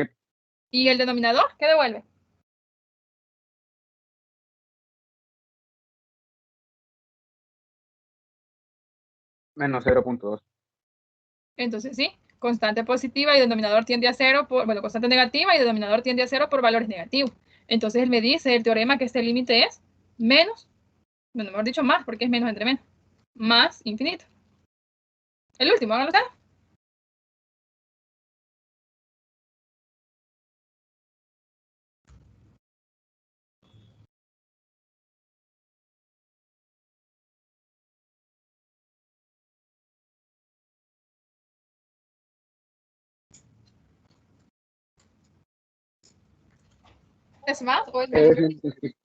¿Y el denominador qué devuelve? Menos 0.2. Entonces, sí, constante positiva y denominador tiende a 0 por, bueno, constante negativa y denominador tiende a 0 por valores negativos. Entonces, él me dice el teorema que este límite es menos, bueno, mejor dicho, más, porque es menos entre menos, más infinito. El último, háganlo ustedes. ¿Es más o es menos? Es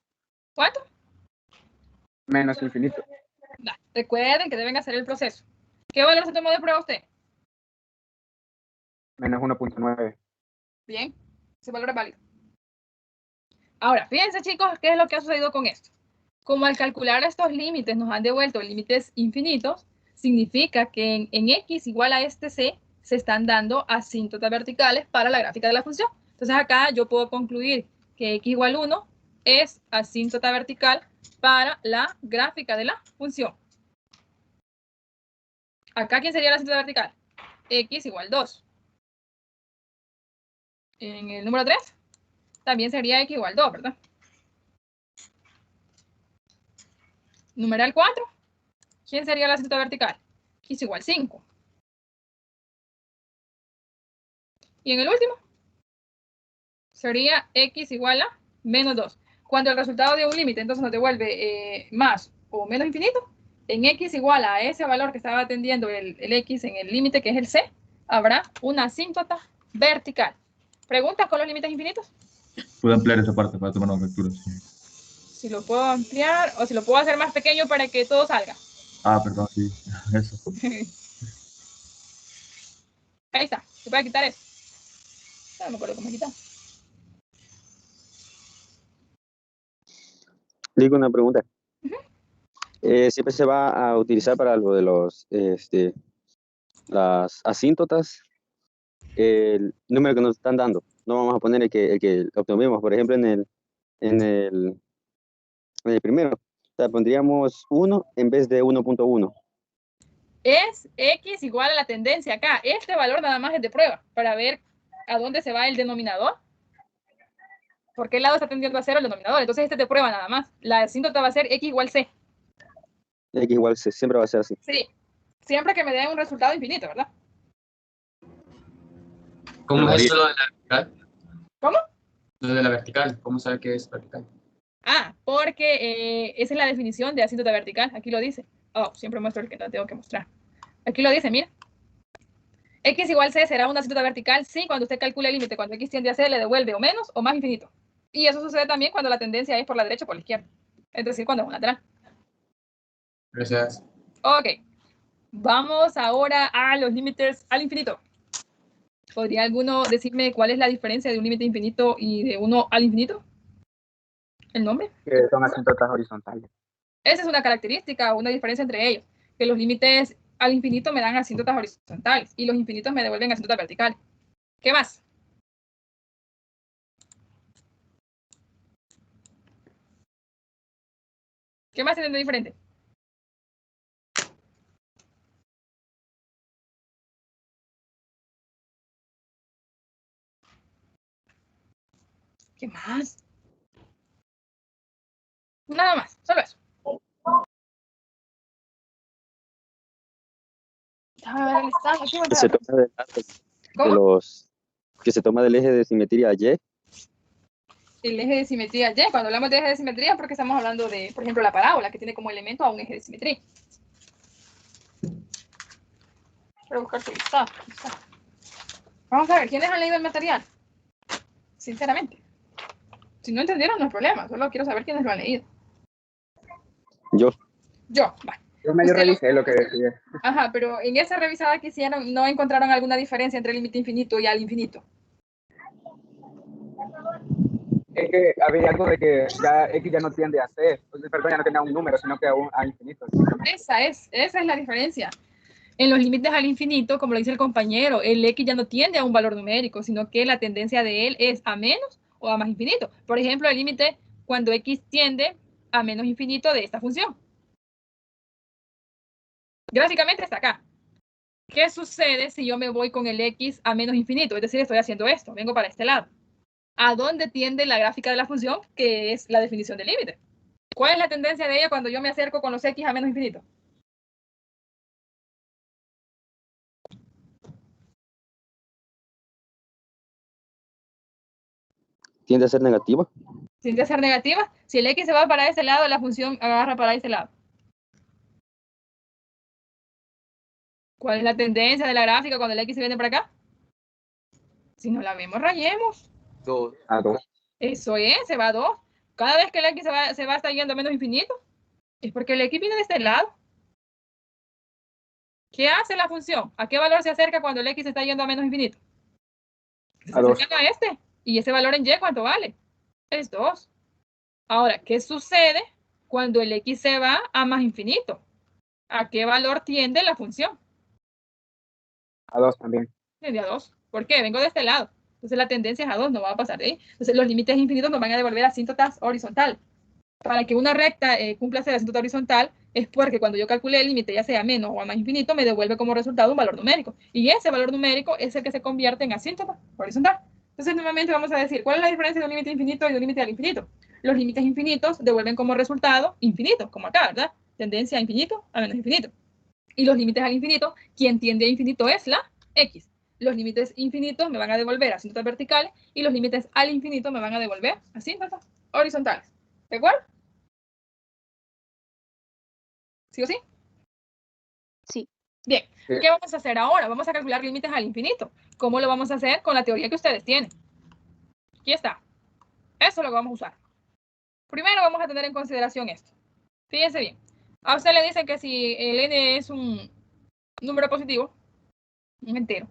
¿Cuánto? menos infinito. Recuerden que deben hacer el proceso. ¿Qué valor se tomó de prueba usted? Menos 1.9. Bien, ese valor es válido. Ahora, fíjense chicos, ¿qué es lo que ha sucedido con esto? Como al calcular estos límites nos han devuelto límites infinitos, significa que en x igual a este c se están dando asíntotas verticales para la gráfica de la función. Entonces acá yo puedo concluir que x igual 1 es asíntota vertical para la gráfica de la función. Acá, ¿quién sería la asíntota vertical? X igual 2. En el número 3 también sería x igual 2, ¿verdad? Numeral 4. ¿Quién sería la asíntota vertical? X igual 5. Y en el último sería x igual a menos 2. Cuando el resultado de un límite entonces nos devuelve más o menos infinito, en x igual a ese valor que estaba atendiendo el x en el límite que es el c, habrá una asíntota vertical. ¿Preguntas con los límites infinitos? Puedo ampliar esa parte para tomar una captura. Sí. Si lo puedo ampliar o si lo puedo hacer más pequeño para que todo salga. Ah, perdón, sí. Eso. Ahí está, se puede quitar eso. No me acuerdo cómo quitar. Digo una pregunta. Siempre se va a utilizar para lo de los, las asíntotas, el número que nos están dando. No vamos a poner el que obtuvimos, por ejemplo, en el primero. O sea, pondríamos 1 en vez de 1.1. Es x igual a la tendencia acá. Este valor nada más es de prueba para ver a dónde se va el denominador. ¿Por qué lado está tendiendo a 0 el denominador? Entonces este es de prueba nada más. La asíntota va a ser x igual c. X igual C, siempre va a ser así. Sí. Siempre que me den un resultado infinito, ¿verdad? ¿Cómo es eso lo de la vertical? ¿Cómo? Lo de la vertical, ¿cómo sabe que es vertical? Ah, porque esa es la definición de asíntota vertical. Aquí lo dice. Oh, siempre muestro el que no tengo que mostrar. Aquí lo dice, mira. X igual C será una asíntota vertical si cuando usted calcula el límite, cuando X tiende a C, le devuelve o menos o más infinito. Y eso sucede también cuando la tendencia es por la derecha o por la izquierda. Es decir, cuando es un lateral. Gracias. Ok. Vamos ahora a los límites al infinito. ¿Podría alguno decirme cuál es la diferencia de un límite infinito y de 1 al infinito? ¿El nombre? Que son asíntotas horizontales. Esa es una característica, una diferencia entre ellos. Que los límites al infinito me dan asíntotas horizontales y los infinitos me devuelven asíntotas verticales. ¿Qué más? ¿Qué más tienen de diferente? ¿Qué más? Nada más, solo eso. Que se toma que se toma del eje de simetría Y. El eje de simetría Y. Cuando hablamos de eje de simetría es porque estamos hablando de, por ejemplo, la parábola, que tiene como elemento a un eje de simetría. Quiero buscar su listado. Vamos a ver, ¿quiénes han leído el material? Sinceramente. Si no entendieron, no hay problema. Solo quiero saber quiénes lo han leído. Yo. Vale. Yo medio Usted revisé lo que decía. Ajá, pero en esa revisada que hicieron, ¿no encontraron alguna diferencia entre el límite infinito y al infinito? Es que había algo de que ya X ya no tiende a C. Perdón, ya no tenía un número, sino que a infinito. Esa es la diferencia. En los límites al infinito, como lo dice el compañero, el X ya no tiende a un valor numérico, sino que la tendencia de él es a menos o a más infinito. Por ejemplo, el límite cuando X tiende a menos infinito de esta función. Gráficamente está acá. ¿Qué sucede si yo me voy con el X a menos infinito? Es decir, estoy haciendo esto, vengo para este lado. ¿A dónde tiende la gráfica de la función? Que es la definición del límite. ¿Cuál es la tendencia de ella cuando yo me acerco con los X a menos infinito? Tiende a ser negativa. Tiende a ser negativa. Si el X se va para ese lado, la función agarra para ese lado. ¿Cuál es la tendencia de la gráfica cuando el X se viene para acá? Si no la vemos, rayemos. 2. A 2. Eso es, se va a 2. Cada vez que el X se va a estar yendo a menos infinito, es porque el X viene de este lado. ¿Qué hace la función? ¿A qué valor se acerca cuando el x está yendo a menos infinito? Se A 2. acerca a este. ¿Y ese valor en y cuánto vale? Es 2. Ahora, ¿qué sucede cuando el x se va a más infinito? ¿A qué valor tiende la función? A 2 también. Tiende a 2. ¿Por qué? Vengo de este lado. Entonces la tendencia es a 2, no va a pasar de ahí. Entonces los límites infinitos nos van a devolver asíntotas horizontal. Para que una recta cumpla ser asíntota horizontal, es porque cuando yo calcule el límite, ya sea menos o a más infinito, me devuelve como resultado un valor numérico. Y ese valor numérico es el que se convierte en asíntota horizontal. Entonces, nuevamente vamos a decir, ¿cuál es la diferencia de un límite infinito y de un límite al infinito? Los límites infinitos devuelven como resultado infinito, como acá, ¿verdad? Tendencia a infinito a menos infinito. Y los límites al infinito, quien tiende a infinito es la x. Los límites infinitos me van a devolver asíntotas verticales y los límites al infinito me van a devolver asíntotas horizontales. ¿De acuerdo? ¿Sí o sí? Sí. Bien, Sí. ¿qué vamos a hacer ahora? Vamos a calcular límites al infinito. ¿Cómo lo vamos a hacer? Con la teoría que ustedes tienen. Aquí está. Eso es lo que vamos a usar. Primero vamos a tener en consideración esto. Fíjense bien. A usted le dicen que si el n es un número positivo, un entero,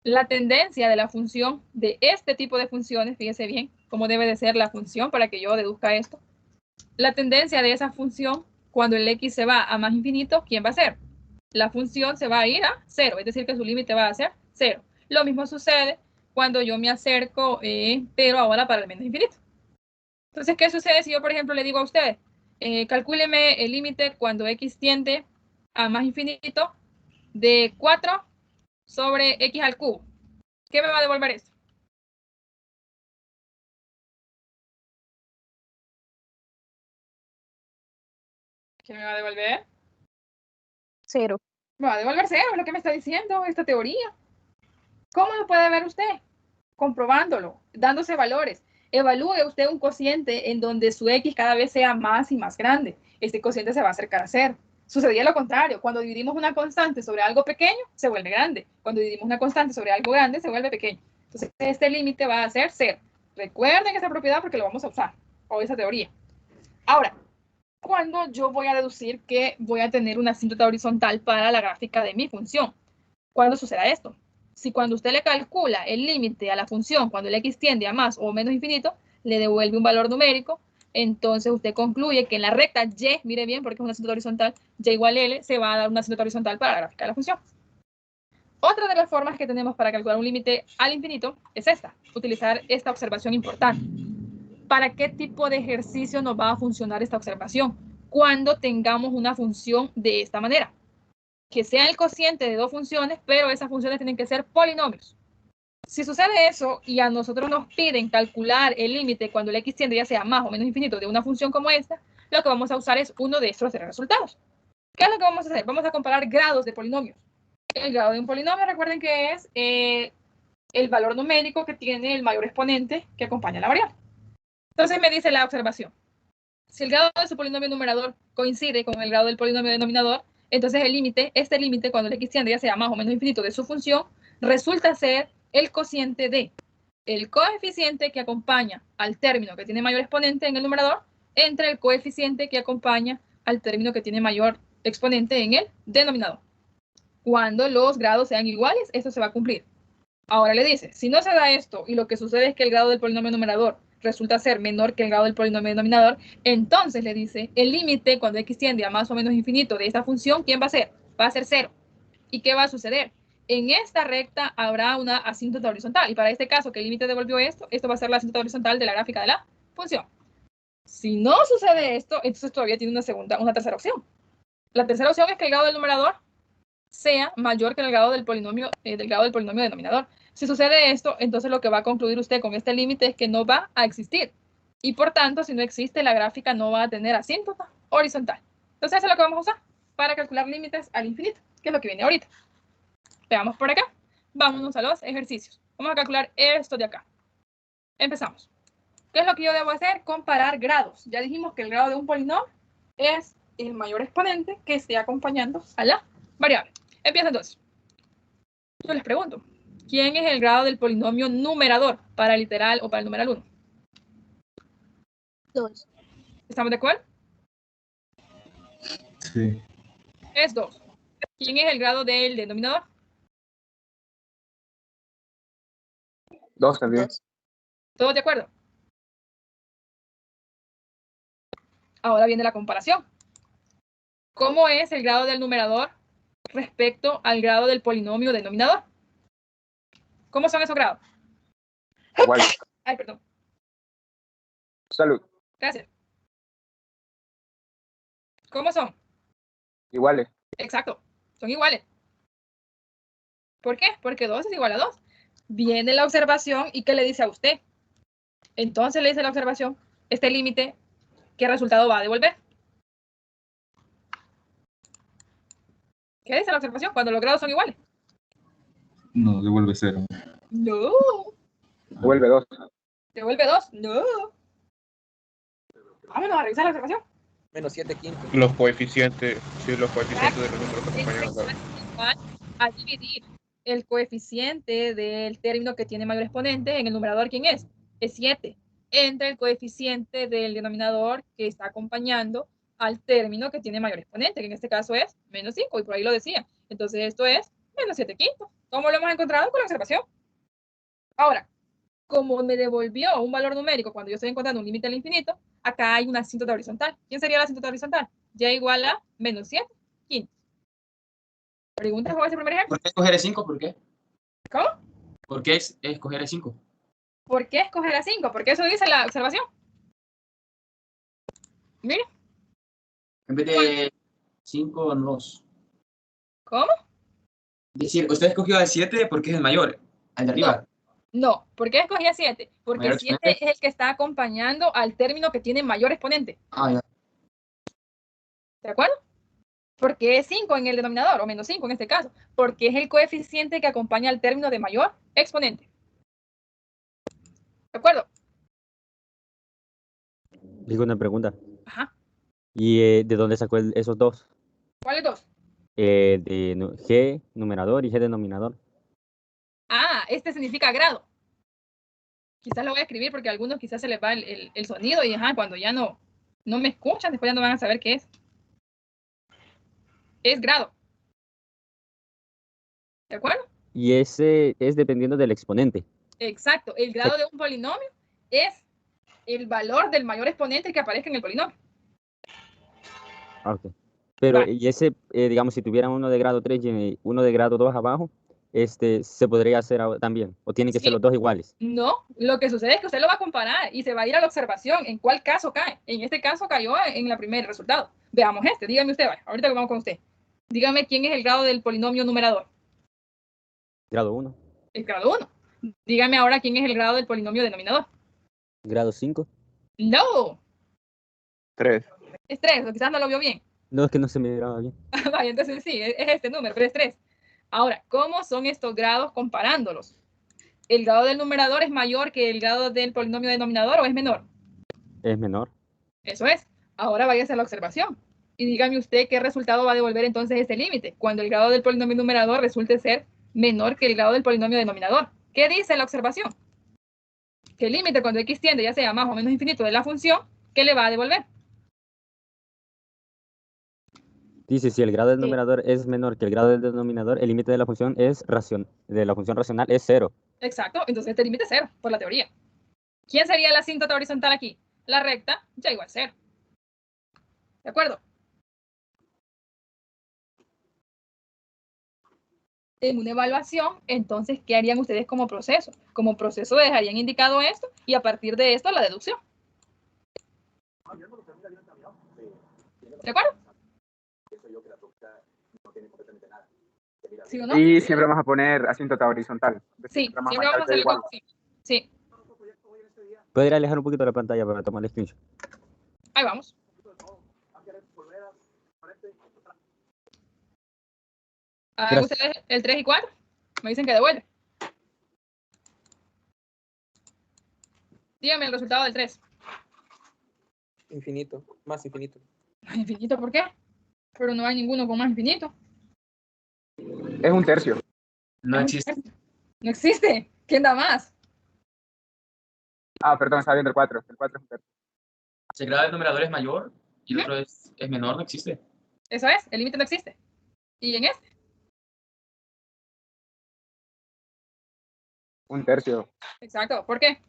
la tendencia de la función de este tipo de funciones, fíjense bien cómo debe de ser la función para que yo deduzca esto. La tendencia de esa función, cuando el x se va a más infinito, ¿quién va a ser? La función se va a ir a 0, es decir, que su límite va a ser 0. Lo mismo sucede cuando yo me acerco, pero ahora para el menos infinito. Entonces, ¿qué sucede si yo, por ejemplo, le digo a ustedes, calcúleme el límite cuando x tiende a más infinito de 4 sobre x al cubo? ¿Qué me va a devolver esto? ¿Qué me va a devolver? 0. Me va a devolver 0, es lo que me está diciendo esta teoría. ¿Cómo lo puede ver usted? Comprobándolo, dándose valores. Evalúe usted un cociente en donde su x cada vez sea más y más grande. Este cociente se va a acercar a 0. Sucedía lo contrario. Cuando dividimos una constante sobre algo pequeño, se vuelve grande. Cuando dividimos una constante sobre algo grande, se vuelve pequeño. Entonces, este límite va a ser 0. Recuerden esa propiedad porque lo vamos a usar, o esa teoría. Ahora, ¿cuándo yo voy a deducir que voy a tener una asíntota horizontal para la gráfica de mi función? ¿Cuándo suceda esto? Si cuando usted le calcula el límite a la función, cuando el x tiende a más o menos infinito, le devuelve un valor numérico, entonces usted concluye que en la recta y, mire bien porque es una asíntota horizontal, y igual L, se va a dar una asíntota horizontal para la gráfica de la función. Otra de las formas que tenemos para calcular un límite al infinito es esta, utilizar esta observación importante. ¿Para qué tipo de ejercicio nos va a funcionar esta observación? Cuando tengamos una función de esta manera. Que sea el cociente de dos funciones, pero esas funciones tienen que ser polinomios. Si sucede eso y a nosotros nos piden calcular el límite cuando el x tiende ya sea más o menos infinito de una función como esta, lo que vamos a usar es uno de estos tres resultados. ¿Qué es lo que vamos a hacer? Vamos a comparar grados de polinomios. El grado de un polinomio, recuerden que es el valor numérico que tiene el mayor exponente que acompaña a la variable. Entonces me dice la observación. Si el grado de su polinomio numerador coincide con el grado del polinomio denominador, entonces el límite, este límite, cuando el x tiende ya sea más o menos infinito de su función, resulta ser el cociente de el coeficiente que acompaña al término que tiene mayor exponente en el numerador entre el coeficiente que acompaña al término que tiene mayor exponente en el denominador. Cuando los grados sean iguales, esto se va a cumplir. Ahora le dice, si no se da esto y lo que sucede es que el grado del polinomio numerador resulta ser menor que el grado del polinomio denominador, entonces le dice, el límite cuando x tiende a más o menos infinito de esta función, ¿quién va a ser? Va a ser 0. ¿Y qué va a suceder? En esta recta habrá una asíntota horizontal. Y para este caso, que el límite devolvió esto va a ser la asíntota horizontal de la gráfica de la función. Si no sucede esto, entonces todavía tiene una tercera opción. La tercera opción es que el grado del numerador sea mayor que el grado del polinomio denominador. Si sucede esto, entonces lo que va a concluir usted con este límite es que no va a existir. Y por tanto, si no existe, la gráfica no va a tener asíntota horizontal. Entonces, eso es lo que vamos a usar para calcular límites al infinito, que es lo que viene ahorita. Veamos por acá. Vámonos a los ejercicios. Vamos a calcular esto de acá. Empezamos. ¿Qué es lo que yo debo hacer? Comparar grados. Ya dijimos que el grado de un polinomio es el mayor exponente que esté acompañando a la variable. Empieza entonces. Yo les pregunto, ¿quién es el grado del polinomio numerador para el literal o para el numeral 1? 2. ¿Estamos de acuerdo? Sí. Es 2. ¿Quién es el grado del denominador? 2 también. ¿Todos de acuerdo? Ahora viene la comparación. ¿Cómo es el grado del numerador respecto al grado del polinomio denominador? ¿Cómo son esos grados? Igual. Ay, perdón. Salud. Gracias. ¿Cómo son? Iguales. Exacto. Son iguales. ¿Por qué? Porque 2 es igual a 2. Viene la observación y ¿qué le dice a usted? Entonces le dice la observación, este límite, ¿qué resultado va a devolver? ¿Qué dice la observación cuando los grados son iguales? No, devuelve 0. No. Vuelve 2. ¿Devuelve 2? No. Vámonos a revisar la observación. Menos 7 quintos. Los coeficientes, sí, los coeficientes de los números que acompañan Es acá. igual a dividir el coeficiente del término que tiene mayor exponente en el numerador, ¿quién es? Es 7. Entre el coeficiente del denominador que está acompañando al término que tiene mayor exponente, que en este caso es menos 5, y por ahí lo decía. Entonces esto es menos 7 quintos. ¿Cómo lo hemos encontrado? Con la observación. Ahora, como me devolvió un valor numérico cuando yo estoy encontrando un límite al infinito, acá hay una asíntota horizontal. ¿Quién sería la asíntota horizontal? Y igual a menos 7 quintos. ¿Preguntas con ese primer ejemplo? ¿Por qué escoger el 5? ¿Por qué? ¿Cómo? ¿Por qué escoger el 5? ¿Por qué escoger a 5? Porque eso dice la observación. Mira. En vez de 5, 2. ¿Cómo? Es decir, usted escogió el 7 porque es el mayor, al de arriba. No. ¿Por qué escogí a 7? Porque Mayor 7 exponente. es el que está acompañando al término que tiene mayor exponente. Ah, ya. ¿De acuerdo? Porque es 5 en el denominador, o menos 5 en este caso. Porque es el coeficiente que acompaña al término de mayor exponente. ¿De acuerdo? Digo una pregunta. Ajá. ¿Y de dónde sacó esos dos? ¿Cuáles dos? G numerador y G denominador. Ah, este significa grado. Quizás lo voy a escribir porque a algunos quizás se les va el sonido y ajá, cuando ya no me escuchan, después ya no van a saber qué es. Es grado. ¿De acuerdo? Y ese es dependiendo del exponente. Exacto. El grado de un polinomio es el valor del mayor exponente que aparezca en el polinomio. Ah, ok. Pero, Vale. y ese, digamos, si tuvieran uno de grado 3 y uno de grado 2 abajo, se podría hacer también, o tienen que ser Sí. los dos iguales. No, lo que sucede es que usted lo va a comparar y se va a ir a la observación en cuál caso cae. En este caso cayó en la primer resultado. Veamos este, dígame usted, vaya, ahorita que vamos con usted. Dígame quién es el grado del polinomio numerador. Grado 1, El grado 1. Dígame ahora quién es el grado del polinomio denominador. grado 5. No, 3. es 3, o quizás no lo vio bien. No, es que no se me graba bien. Vaya, entonces sí, es este número, pero es 3. Ahora, ¿cómo son estos grados comparándolos? ¿El grado del numerador es mayor que el grado del polinomio denominador o es menor? Es menor. Eso es. Ahora váyase a la observación. Y dígame usted qué resultado va a devolver entonces este límite, cuando el grado del polinomio numerador resulte ser menor que el grado del polinomio denominador. ¿Qué dice la observación? Que el límite cuando x tiende ya sea más o menos infinito de la función, ¿qué le va a devolver? Dice, si el grado del Sí. numerador es menor que el grado del denominador, el límite de la función racional es 0. Exacto, entonces este límite es 0, por la teoría. ¿Quién sería la asíntota horizontal aquí? La recta, ya igual a 0. ¿De acuerdo? En una evaluación, entonces, ¿qué harían ustedes como proceso? Como proceso dejarían indicado esto y a partir de esto la deducción. ¿De acuerdo? ¿Sí o no? Y siempre vamos a poner asíntota horizontal. Sí, Siempre vamos siempre vamos a hacer igual. algo así. Sí, ¿Puede ir a alejar un poquito la pantalla para tomar el screenshot? ahí vamos. Hagan Gracias. ustedes el 3 y 4. Me dicen que devuelve. Dígame el resultado del 3. Infinito, más infinito. ¿Infinito por qué? Pero no hay ninguno con más infinito. Es un tercio. No existe. No existe. ¿Quién da más? Ah, perdón, estaba viendo el 4. El 4 es un tercio. Si el grado del numerador es mayor y el otro es menor, no existe. Eso es, el límite no existe. ¿Y en este? 1/3. Exacto. ¿Por qué?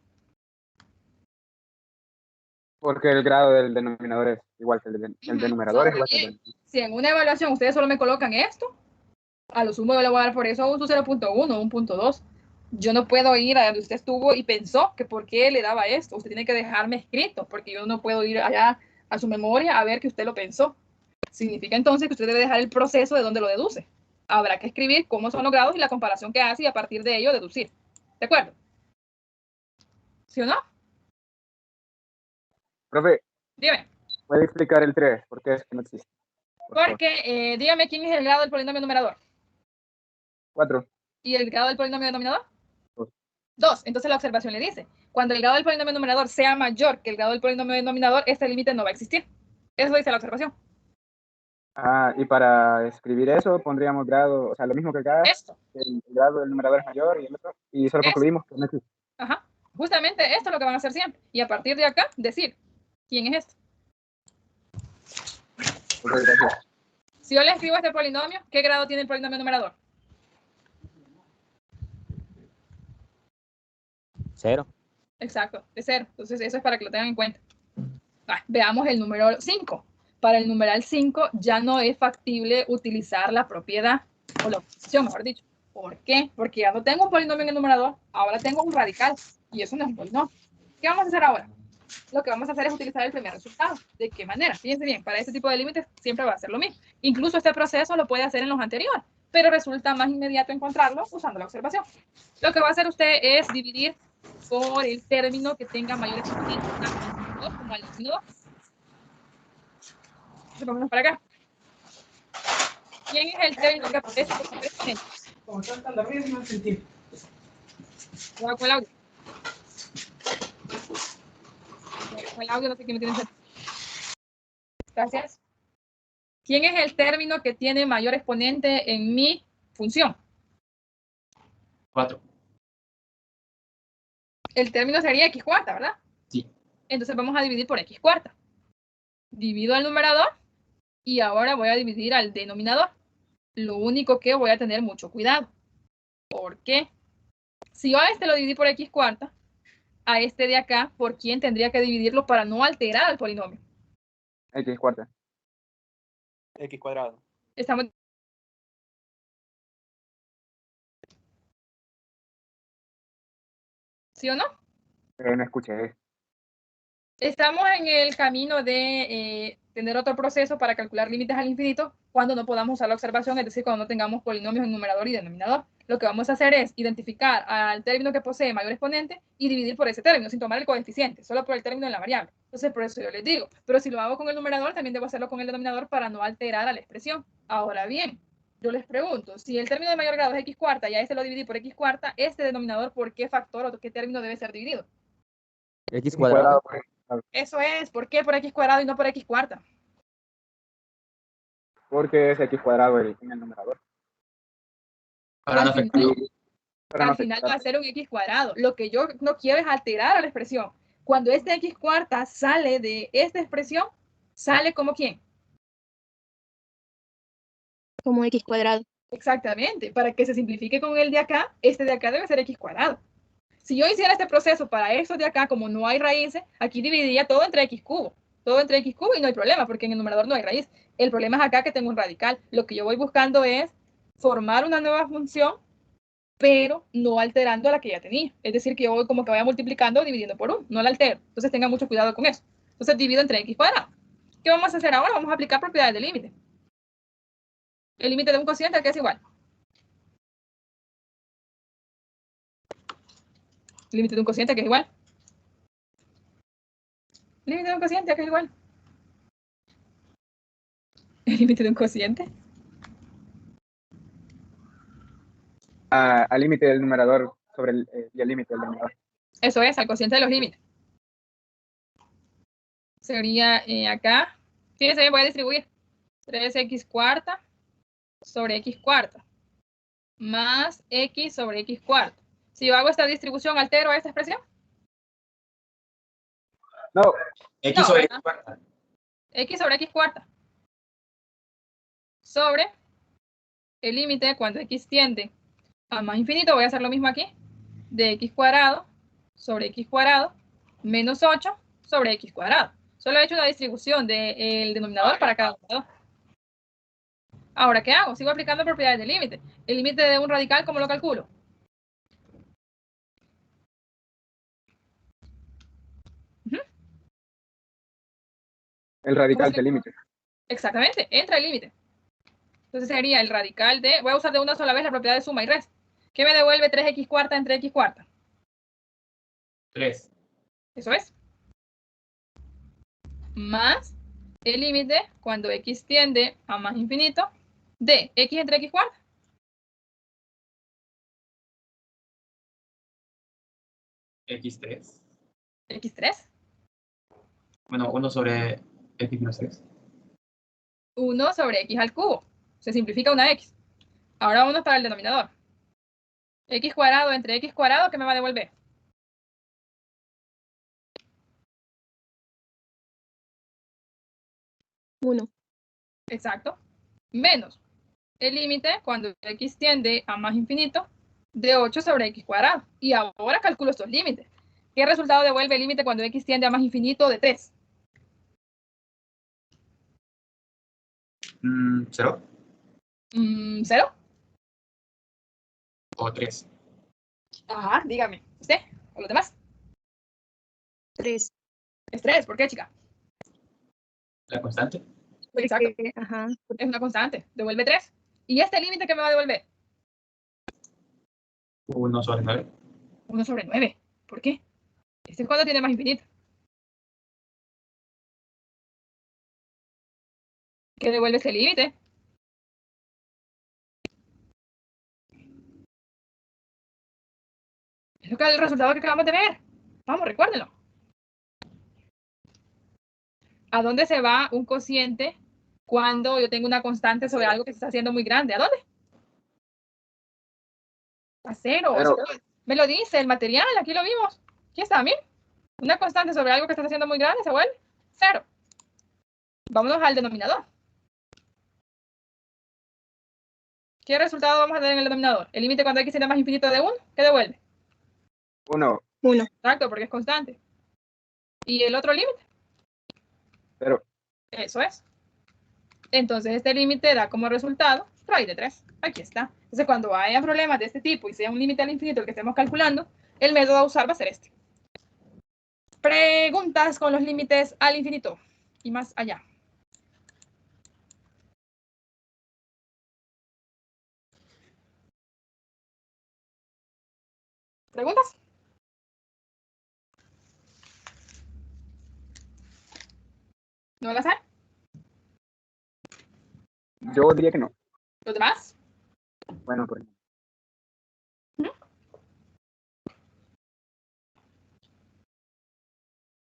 Porque el grado del denominador es igual que el denominador es Ahora igual que el bien, denominador. si en una evaluación ustedes solo me colocan esto, a lo sumo yo le voy a dar por eso un 0.1 o un 0.2. Yo no puedo ir a donde usted estuvo y pensó que por qué le daba esto. Usted tiene que dejarme escrito, porque yo no puedo ir allá a su memoria a ver que usted lo pensó. Significa entonces que usted debe dejar el proceso de donde lo deduce. Habrá que escribir cómo son los grados y la comparación que hace y a partir de ello deducir. ¿De acuerdo? ¿Sí o no? Profe, Dime. ¿puede explicar el 3? ¿Por qué es que no existe? Por favor. Porque, dígame quién es el grado del polinomio numerador. 4. ¿Y el grado del polinomio denominador? 2. 2. Entonces la observación le dice, cuando el grado del polinomio numerador sea mayor que el grado del polinomio denominador, este límite no va a existir. Eso dice la observación. Ah, y para escribir eso pondríamos grado, o sea, lo mismo que acá, Esto. el grado del numerador es mayor y el otro, y solo Esto. concluimos que no existe. Ajá. Justamente esto es lo que van a hacer siempre. Y a partir de acá, decir, ¿quién es este? Ok, gracias. Si yo le escribo este polinomio, ¿qué grado tiene el polinomio numerador? 0. Exacto, de 0. Entonces eso es para que lo tengan en cuenta. Veamos el número 5. Para el numeral 5 ya no es factible utilizar la propiedad, o la oposición, mejor dicho. ¿Por qué? Porque ya no tengo un polinomio en el numerador, ahora tengo un radical, y eso no es un polinomio. ¿Qué vamos a hacer ahora? Lo que vamos a hacer es utilizar el primer resultado. ¿De qué manera? Fíjense bien, para este tipo de límites siempre va a ser lo mismo. Incluso este proceso lo puede hacer en los anteriores, pero resulta más inmediato encontrarlo usando la observación. Lo que va a hacer usted es dividir por el término que tenga mayor exponente, como al 2. Vamos para acá. ¿Quién es el término que aparece por mayor exponente? Como salta la red, no sentí. Voy con el audio. Con el audio no sé quién me tiene. Gracias. ¿Quién es el término que tiene mayor exponente en mi función? 4. El término sería x cuarta, ¿verdad? Sí. Entonces vamos a dividir por x cuarta. Divido al numerador y ahora voy a dividir al denominador. Lo único que voy a tener mucho cuidado. ¿Por qué? Si yo a este lo dividí por x cuarta, a este de acá, ¿por quién tendría que dividirlo para no alterar al polinomio? X cuarta. X cuadrado. Estamos... ¿Sí o no? No escuché. Estamos en el camino de tener otro proceso para calcular límites al infinito cuando no podamos usar la observación, es decir, cuando no tengamos polinomios en numerador y denominador. Lo que vamos a hacer es identificar al término que posee mayor exponente y dividir por ese término, sin tomar el coeficiente, solo por el término de la variable. Entonces, por eso yo les digo, pero si lo hago con el numerador, también debo hacerlo con el denominador para no alterar a la expresión. Ahora bien, yo les pregunto, si el término de mayor grado es x cuarta y a este lo dividí por x cuarta, este denominador, ¿por qué factor o qué término debe ser dividido? X cuadrado. Eso es, ¿por qué por x cuadrado y no por x cuarta? Porque es X cuadrado en el numerador. Para no Al afectar. final, Pero al no sé, final va a ser un x cuadrado. Lo que yo no quiero es alterar a la expresión. Cuando este x cuarta sale de esta expresión, sale como ¿quién? Como x cuadrado. Exactamente. Para que se simplifique con el de acá, este de acá debe ser x cuadrado. Si yo hiciera este proceso para estos de acá, como no hay raíces, aquí dividiría todo entre x cubo. Todo entre x cubo y no hay problema, porque en el numerador no hay raíz. El problema es acá que tengo un radical. Lo que yo voy buscando es formar una nueva función, pero no alterando a la que ya tenía. Es decir, que yo voy como que vaya multiplicando, dividiendo por 1, no la altero. Entonces tengan mucho cuidado con eso. Entonces divido entre x cuadrado. ¿Qué vamos a hacer ahora? Vamos a aplicar propiedades de límite. El límite de un cociente que es igual. El límite de un cociente que es igual. El límite de un cociente que es igual. El límite de un cociente. al límite del numerador sobre y el límite del denominador. Eso es, al cociente de los límites. Sería acá. Fíjense, voy a distribuir 3x cuarta sobre x cuarta más x sobre x cuarta. Si yo hago esta distribución, ¿altero a esta expresión? No. X sobre X cuarta. X sobre X cuarta. Sobre el límite cuando x tiende a más infinito, voy a hacer lo mismo aquí, de x cuadrado sobre x cuadrado menos 8 sobre x cuadrado. Solo he hecho una distribución del denominador para cada uno. Ahora, ¿qué hago? Sigo aplicando propiedades del límite. El límite de un radical, ¿cómo lo calculo? El radical del límite. Exactamente, entra el límite. Entonces sería el radical de, voy a usar de una sola vez la propiedad de suma y resta. ¿Qué me devuelve 3x cuarta entre x cuarta? 3. Eso es. Más el límite cuando x tiende a más infinito de x entre x cuarta. X3. X3. Bueno, 1 sobre X menos 3. 1 sobre x al cubo. Se simplifica una x. Ahora vámonos para el denominador. X cuadrado entre x cuadrado, ¿qué me va a devolver? Uno. Exacto. Menos el límite cuando x tiende a más infinito de 8 sobre x cuadrado. Y ahora calculo estos límites. ¿Qué resultado devuelve el límite cuando x tiende a más infinito de 3? 0 ¿0? o 3. Ajá, dígame. ¿Usted? ¿O los demás? 3. Es 3. ¿Por qué, chica? La constante. Exacto. Ajá. Es una constante. Devuelve 3. ¿Y este límite qué me va a devolver? 1 sobre 9. 1 sobre 9. ¿Por qué? Este es cuando tiene más infinito. ¿Qué devuelve ese límite? Es el resultado que acabamos de ver. Vamos, recuérdenlo. ¿A dónde se va un cociente cuando yo tengo una constante sobre algo que se está haciendo muy grande? ¿A dónde? A 0. Me lo dice el material, aquí lo vimos. Aquí está, miren. Una constante sobre algo que está haciendo muy grande se vuelve 0. Vámonos al denominador. ¿Qué resultado vamos a tener en el denominador? El límite cuando x tiene más infinito de 1, ¿qué devuelve? 1. 1. Exacto, porque es constante. ¿Y el otro límite? 0. Eso es. Entonces este límite da como resultado raíz de 3. Aquí está. Entonces cuando haya problemas de este tipo y sea un límite al infinito el que estemos calculando, el método a usar va a ser este. Preguntas con los límites al infinito y más allá. ¿Preguntas? ¿No las hay? Yo diría que no. ¿Los demás? Bueno, pues.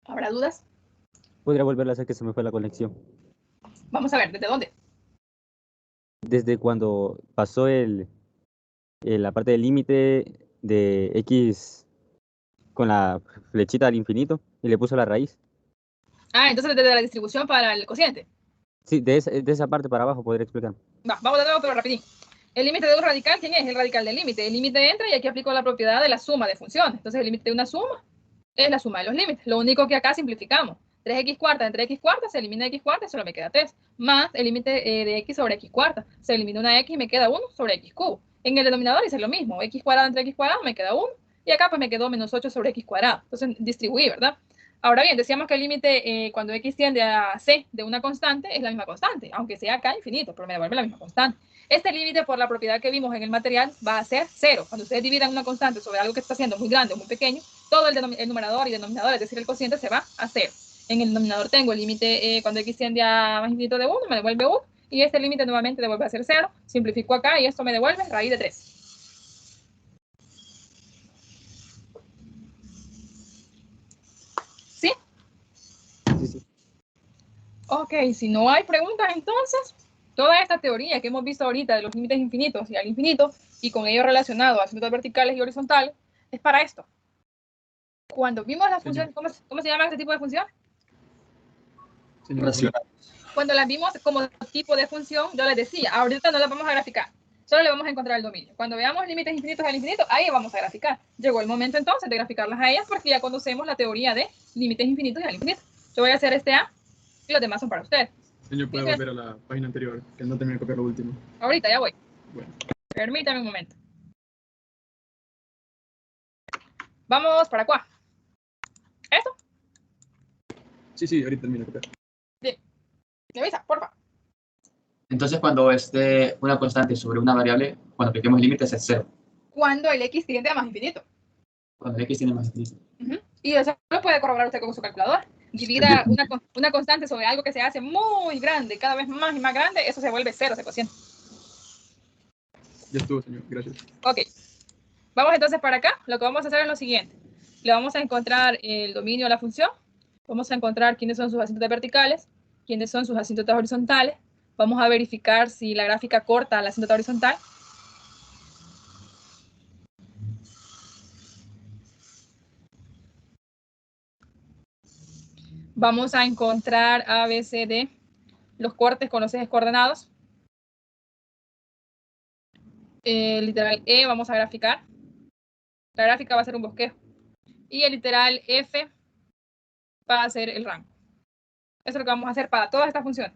¿Habrá dudas? Podría volverlo a hacer, que se me fue la conexión. Vamos a ver, ¿desde dónde? Desde cuando pasó la parte del límite de x con la flechita al infinito y le puso la raíz. Ah, entonces desde la distribución para el cociente. Sí, de esa parte para abajo podría explicar. Va, vamos de nuevo, pero rapidín. El límite de un radical, ¿quién es? El radical del límite. El límite entra y aquí aplico la propiedad de la suma de funciones. Entonces el límite de una suma es la suma de los límites. Lo único que acá simplificamos. 3x cuarta entre x cuarta, se elimina x cuarta y solo me queda 3. Más el límite de x sobre x cuarta. Se elimina una x y me queda 1 sobre x cubo. En el denominador hice lo mismo. X cuadrado entre x cuadrado me queda 1. Y acá pues me quedó menos 8 sobre x cuadrado. Entonces distribuí, ¿verdad? Ahora bien, decíamos que el límite cuando x tiende a c de una constante es la misma constante, aunque sea acá infinito, pero me devuelve la misma constante. Este límite, por la propiedad que vimos en el material, va a ser 0. Cuando ustedes dividan una constante sobre algo que está siendo muy grande o muy pequeño, todo el numerador y denominador, es decir, el cociente, se va a 0. En el denominador tengo el límite cuando x tiende a más infinito de 1, me devuelve 1, y este límite nuevamente devuelve a ser 0. Simplifico acá y esto me devuelve raíz de 3. ¿Sí? Sí. Ok, si no hay preguntas, entonces, toda esta teoría que hemos visto ahorita de los límites infinitos y al infinito, y con ello relacionado a asuntos verticales y horizontales, es para esto. Cuando vimos las funciones, ¿cómo se llama este tipo de función? Racional. Cuando las vimos como tipo de función, yo les decía, ahorita no las vamos a graficar. Solo le vamos a encontrar el dominio. Cuando veamos límites infinitos al infinito, ahí vamos a graficar. Llegó el momento entonces de graficarlas a ellas porque ya conocemos la teoría de límites infinitos al infinito. Yo voy a hacer este A y los demás son para ustedes. Señor, ¿puede volver a la página anterior? Que no terminé de copiar lo último. Ahorita ya voy. Bueno. Permítame un momento. Vamos para acá. ¿Esto? Sí, ahorita termino de copiar. Bien. Me avisa, porfa. Entonces, cuando esté una constante sobre una variable, cuando apliquemos límites es 0. Cuando el x tiende a más infinito. Cuando el x tiene más infinito. Y eso lo puede corroborar usted con su calculadora. Divida una constante sobre algo que se hace muy grande, cada vez más y más grande, eso se vuelve 0 ese cociente. Ya estuvo, señor. Gracias. Ok. Vamos entonces para acá. Lo que vamos a hacer es lo siguiente. Le vamos a encontrar el dominio de la función. Vamos a encontrar quiénes son sus asíntotas verticales, quiénes son sus asíntotas horizontales. Vamos a verificar si la gráfica corta la asíntota horizontal. Vamos a encontrar A, B, C, D, los cortes con los ejes coordenados. El literal E vamos a graficar. La gráfica va a ser un bosquejo. Y el literal F va a ser el rango. Eso es lo que vamos a hacer para todas estas funciones.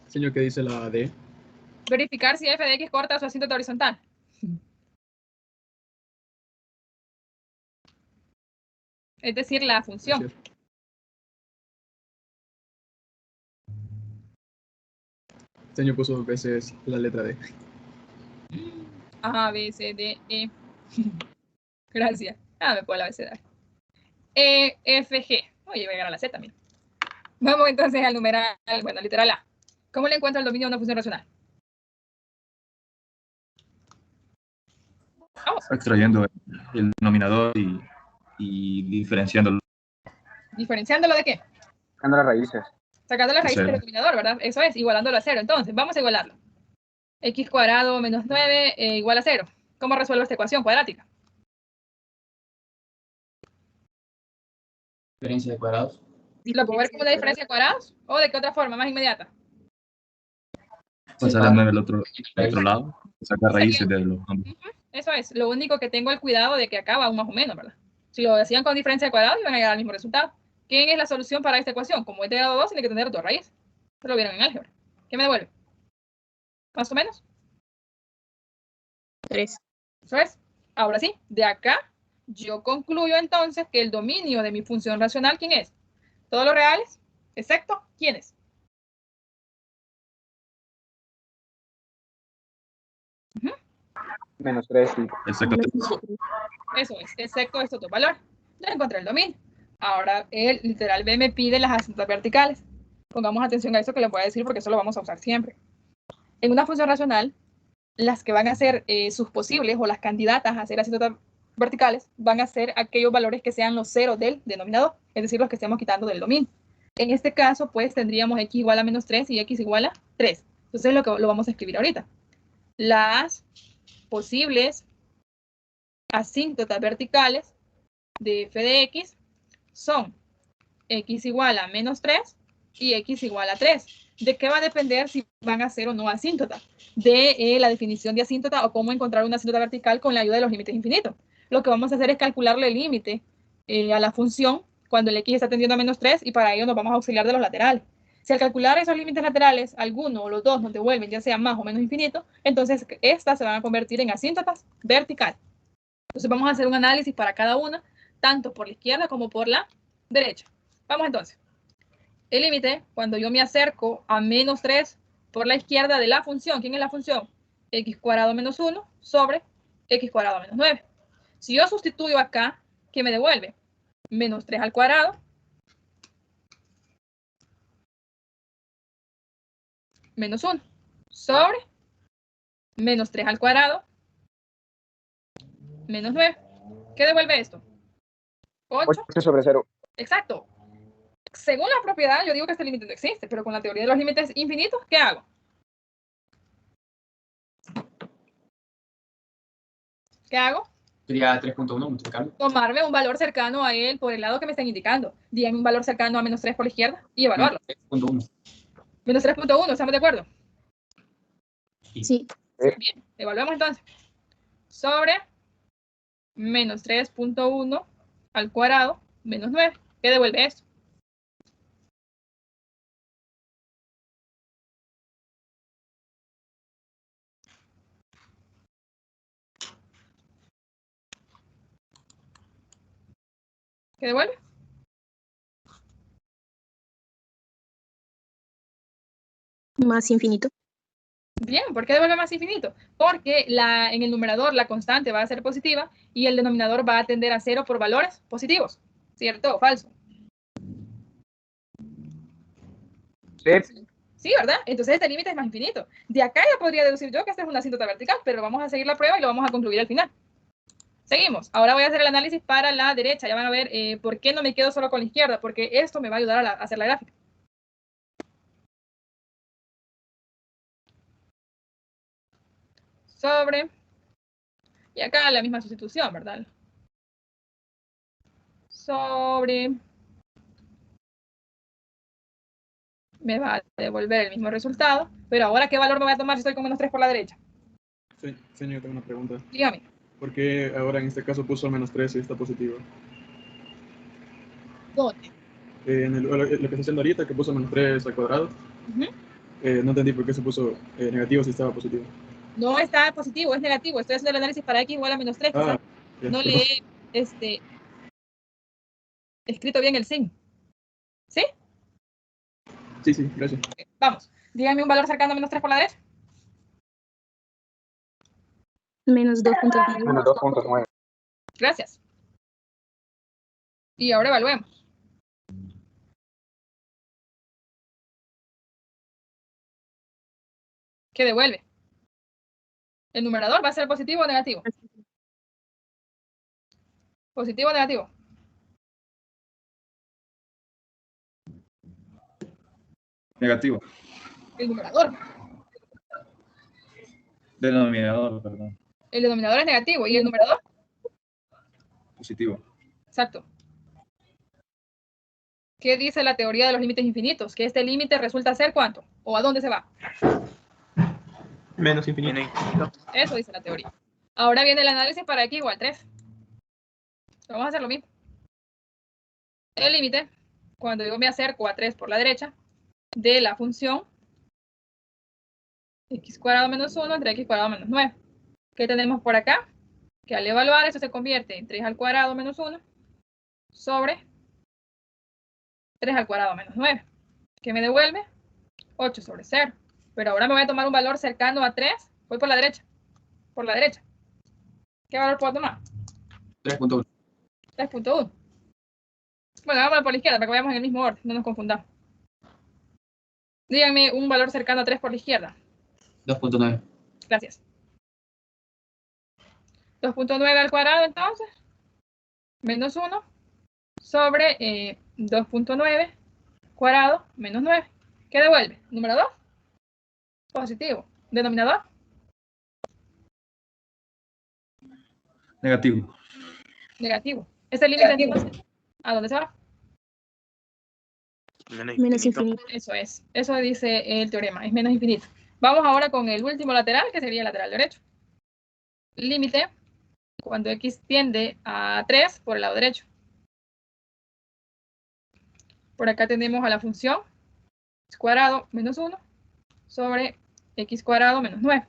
Señor, ¿qué dice la D? Verificar si f de x corta su asíntota horizontal. Es decir, la función. Gracias. Señor puso 2 veces la letra D. A, B, C, D, E. Gracias. Me puedo la abecedario. E, F, G. Oye, voy a llegar a la Z también. Vamos entonces al numeral, bueno, literal A. ¿Cómo le encuentro el dominio de una función racional? Vamos. Extrayendo el denominador y diferenciándolo. ¿Diferenciándolo de qué? Sacando las raíces. Sacando las raíces Cero. del denominador, ¿verdad? Eso es, igualándolo a 0. Entonces, vamos a igualarlo. X cuadrado menos 9 igual a 0. ¿Cómo resuelvo esta ecuación cuadrática? Diferencia de cuadrados. ¿Lo puedo ver como una diferencia de cuadrados? ¿O de qué otra forma, más inmediata? Pasar a 9 al otro lado. Sacar raíces de los ambos. Eso es. Lo único que tengo el cuidado de que acá va un más o menos, ¿verdad? Si lo hacían con diferencia de cuadrados, iban a llegar al mismo resultado. ¿Quién es la solución para esta ecuación? Como es de grado 2, tiene que tener 2 raíces. Eso lo vieron en álgebra. ¿Qué me devuelve? ¿Más o menos? 3. Eso es. Ahora sí, de acá, yo concluyo entonces que el dominio de mi función racional, ¿quién es? ¿Todos los reales? ¿Excepto? ¿Quiénes? Menos 3, sí. Excepto 3. Eso es, excepto estos dos valores. Ya encontré el dominio. Ahora el literal B me pide las asíntotas verticales. Pongamos atención a eso que les voy a decir porque eso lo vamos a usar siempre. En una función racional, las que van a ser sus posibles o las candidatas a ser asíntotas verticales van a ser aquellos valores que sean los ceros del denominador, es decir, los que estemos quitando del dominio. En este caso, pues tendríamos x igual a menos 3 y x igual a 3. Entonces lo vamos a escribir ahorita. Las posibles asíntotas verticales de f de x son x igual a menos 3 y x igual a 3. ¿De qué va a depender si van a ser o no asíntotas? De la definición de asíntota o cómo encontrar una asíntota vertical con la ayuda de los límites infinitos. Lo que vamos a hacer es calcularle el límite a la función cuando el x está tendiendo a menos 3 y para ello nos vamos a auxiliar de los laterales. Si al calcular esos límites laterales, alguno o los dos nos devuelven ya sea más o menos infinito, entonces estas se van a convertir en asíntotas verticales. Entonces vamos a hacer un análisis para cada una, tanto por la izquierda como por la derecha. Vamos entonces. El límite, cuando yo me acerco a menos 3 por la izquierda de la función, ¿quién es la función? X cuadrado menos 1 sobre X cuadrado menos 9. Si yo sustituyo acá, ¿qué me devuelve? Menos 3 al cuadrado menos 1 sobre menos 3 al cuadrado menos 9. ¿Qué devuelve esto? 8 sobre 0. Exacto. Según la propiedad, yo digo que este límite no existe, pero con la teoría de los límites infinitos, ¿qué hago? ¿Qué hago? Sería 3.1 multiplicarlo. Tomarme un valor cercano a él por el lado que me estén indicando. Díganme un valor cercano a menos 3 por la izquierda y evaluarlo. 3.1. Menos 3.1, ¿estamos de acuerdo? Sí. Bien, evaluemos entonces. Sobre menos 3.1 al cuadrado menos 9. ¿Qué devuelve esto? ¿Qué devuelve? Más infinito. Bien, ¿por qué devuelve más infinito? Porque en el numerador la constante va a ser positiva y el denominador va a tender a 0 por valores positivos. ¿Cierto o falso? Sí. Sí, ¿verdad? Entonces este límite es más infinito. De acá ya podría deducir yo que esta es una asíntota vertical, pero vamos a seguir la prueba y lo vamos a concluir al final. Seguimos. Ahora voy a hacer el análisis para la derecha. Ya van a ver por qué no me quedo solo con la izquierda, porque esto me va a ayudar a hacer la gráfica. Sobre. Y acá la misma sustitución, ¿verdad? Sobre. Me va a devolver el mismo resultado, pero ahora ¿qué valor me voy a tomar si estoy con menos 3 por la derecha? Sí, señor, tengo una pregunta. Dígame. ¿Por qué ahora en este caso puso menos 3 y está positivo? ¿Dónde? Lo que está haciendo ahorita, que puso menos 3 al cuadrado, no entendí por qué se puso negativo si estaba positivo. No está positivo, es negativo. Estoy haciendo el análisis para x igual a menos 3. Ah, no le he escrito bien el signo. ¿Sí? Sí, sí, gracias. Vamos. Dígame un valor cercano a menos 3 por la derecha. Menos 2.9. Menos 2.9. Gracias. Y ahora evaluemos. ¿Qué devuelve? ¿El numerador va a ser positivo o negativo? ¿Positivo o negativo? Negativo. El numerador. Denominador, perdón. El denominador es negativo. ¿Y el numerador? Positivo. Exacto. ¿Qué dice la teoría de los límites infinitos? Que este límite resulta ser ¿cuánto? ¿O a dónde se va? Menos infinito. Eso dice la teoría. Ahora viene el análisis para x igual 3. Vamos a hacer lo mismo. El límite, cuando yo me acerco a 3 por la derecha, de la función x cuadrado menos 1 entre x cuadrado menos 9. ¿Qué tenemos por acá? Que al evaluar eso se convierte en 3 al cuadrado menos 1 sobre 3 al cuadrado menos 9. ¿Qué me devuelve? 8 sobre 0. Pero ahora me voy a tomar un valor cercano a 3. Voy por la derecha. Por la derecha. ¿Qué valor puedo tomar? 3.1. 3.1. Bueno, vamos por la izquierda para que vayamos en el mismo orden, no nos confundamos. Díganme un valor cercano a 3 por la izquierda. 2.9. Gracias. 2.9 al cuadrado, entonces. Menos 1 sobre 2.9 cuadrado menos 9. ¿Qué devuelve? ¿Numerador? Positivo. ¿Denominador? Negativo. Negativo. ¿Este límite entonces a dónde se va? Menos infinito. Eso es. Eso dice el teorema. Es menos infinito. Vamos ahora con el último lateral, que sería el lateral derecho. Límite cuando x tiende a 3 por el lado derecho. Por acá tenemos a la función x cuadrado menos 1 sobre x cuadrado menos 9.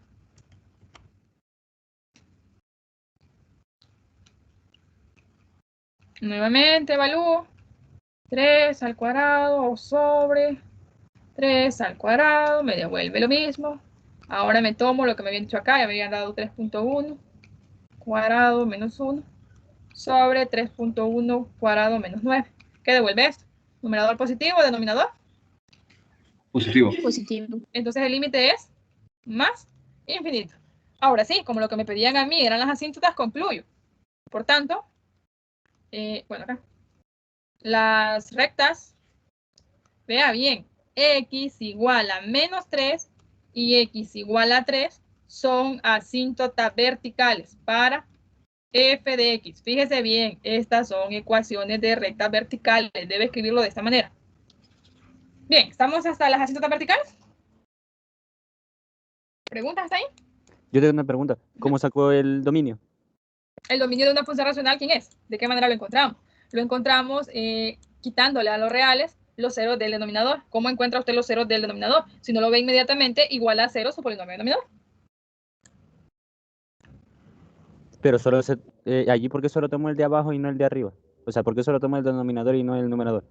Nuevamente evalúo 3 al cuadrado sobre 3 al cuadrado, me devuelve lo mismo. Ahora me tomo lo que me habían dicho acá, ya me habían dado 3.1 cuadrado menos 1 sobre 3.1 cuadrado menos 9. ¿Qué devuelve esto? ¿Numerador positivo o denominador? Positivo. Positivo. Entonces el límite es más infinito. Ahora sí, como lo que me pedían a mí eran las asíntotas, concluyo. Por tanto, bueno, acá. Las rectas, vea bien, x igual a menos 3 y x igual a 3 son asíntotas verticales para f de x. Fíjese bien, estas son ecuaciones de rectas verticales. Debe escribirlo de esta manera. Bien, ¿estamos hasta las asíntotas verticales? ¿Preguntas hasta ahí? Yo tengo una pregunta. ¿Cómo sacó el dominio? El dominio de una función racional, ¿quién es? ¿De qué manera lo encontramos? Lo encontramos quitándole a los reales los ceros del denominador. ¿Cómo encuentra usted los ceros del denominador? Si no lo ve inmediatamente, igual a cero su polinomio denominador. Pero solo allí, ¿por qué solo tomó el de abajo y no el de arriba? O sea, ¿por qué solo tomó el denominador y no el numerador?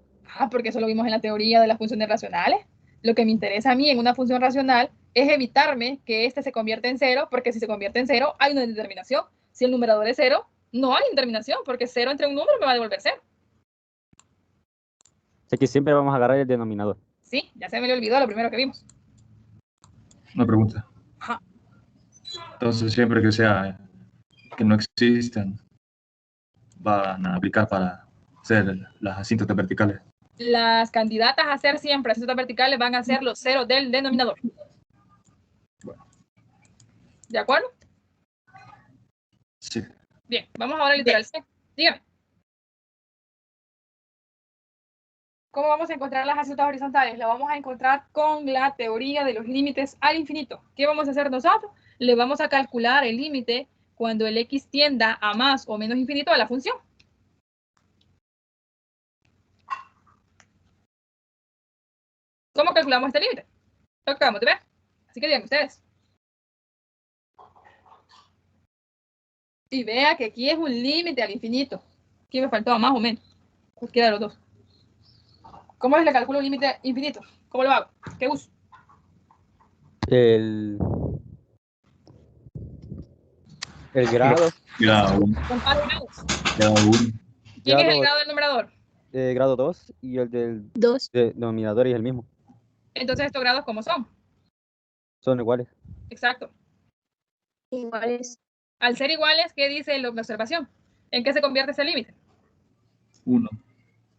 Porque eso lo vimos en la teoría de las funciones racionales. Lo que me interesa a mí en una función racional es evitarme que este se convierta en cero, porque si se convierte en cero, hay una indeterminación. Si el numerador es cero, no hay indeterminación, porque cero entre un número me va a devolver cero. O sea, que siempre vamos a agarrar el denominador. Sí, ya se me olvidó lo primero que vimos. Una pregunta. Ajá. Entonces, siempre que sea que no existan, van a aplicar para hacer las asíntotas verticales. Las candidatas a ser siempre asíntotas verticales van a ser los ceros del denominador. Bueno. ¿De acuerdo? Sí. Bien, vamos ahora al literal C. Dígame. ¿Cómo vamos a encontrar las asíntotas horizontales? Lo vamos a encontrar con la teoría de los límites al infinito. ¿Qué vamos a hacer nosotros? Le vamos a calcular el límite cuando el x tienda a más o menos infinito de la función. ¿Cómo calculamos este límite? Lo acabamos de ver. Así que digan ustedes. Y vea que aquí es un límite al infinito. Aquí me faltó más o menos. Cualquiera de los dos. ¿Cómo le calculo un límite infinito? ¿Cómo lo hago? ¿Qué uso? El grado. Grado 1. Con par de grados. Grado 1. ¿Quién es el Grado- grado del numerador? Grado 2 y el del 2. denominador es el mismo. Entonces, ¿estos grados cómo son? Son iguales. Exacto. Iguales. Al ser iguales, ¿qué dice la observación? ¿En qué se convierte ese límite? 1.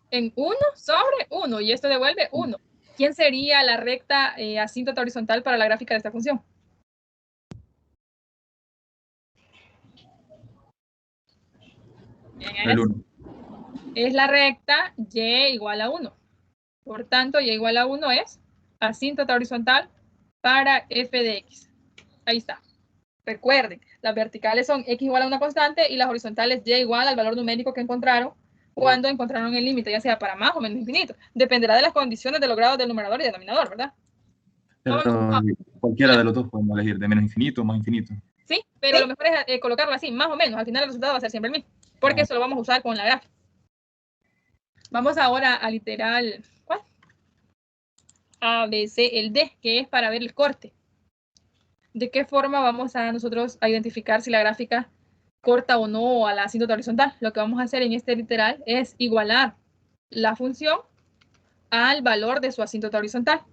En 1 sobre 1, y esto devuelve 1. ¿Quién sería la recta asíntota horizontal para la gráfica de esta función? Bien, El 1. es la recta y igual a 1. Por tanto, y igual a 1 es asíntota horizontal para f de x. Ahí está. Recuerden, las verticales son x igual a una constante y las horizontales y igual al valor numérico que encontraron cuando encontraron el límite, ya sea para más o menos infinito. Dependerá de las condiciones de los grados del numerador y denominador, ¿verdad? Pero cualquiera de los dos podemos elegir, de menos infinito o más infinito. Sí, pero lo mejor es colocarlo así, más o menos. Al final el resultado va a ser siempre el mismo, porque eso lo vamos a usar con la gráfica. Vamos ahora al literal, ¿cuál? A, B, C, el D, que es para ver el corte. ¿De qué forma vamos a nosotros a identificar si la gráfica corta o no a la asíntota horizontal? Lo que vamos a hacer en este literal es igualar la función al valor de su asíntota horizontal.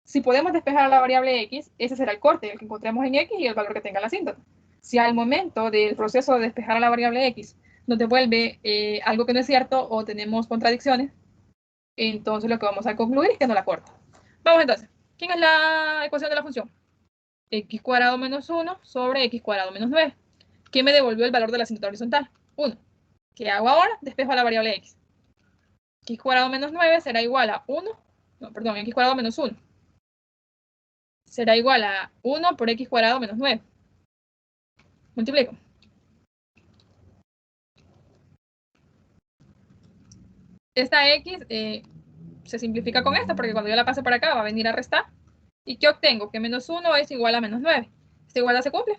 Si podemos despejar la variable x, ese será el corte, el que encontremos en x y el valor que tenga la asíntota. Si al momento del proceso de despejar a la variable x nos devuelve algo que no es cierto o tenemos contradicciones, entonces lo que vamos a concluir es que no la corta. Vamos entonces. ¿Quién es la ecuación de la función? X cuadrado menos 1 sobre x cuadrado menos 9. ¿Qué me devolvió el valor de la asíntota horizontal? 1. ¿Qué hago ahora? Despejo a la variable x. X cuadrado menos 9 será igual a 1. No, perdón, x cuadrado menos 1. Será igual a 1 por x cuadrado menos 9. Multiplico. Esta x se simplifica con esta, porque cuando yo la pase para acá va a venir a restar. ¿Y qué obtengo? Que menos 1 es igual a menos 9. ¿Esta igualdad se cumple?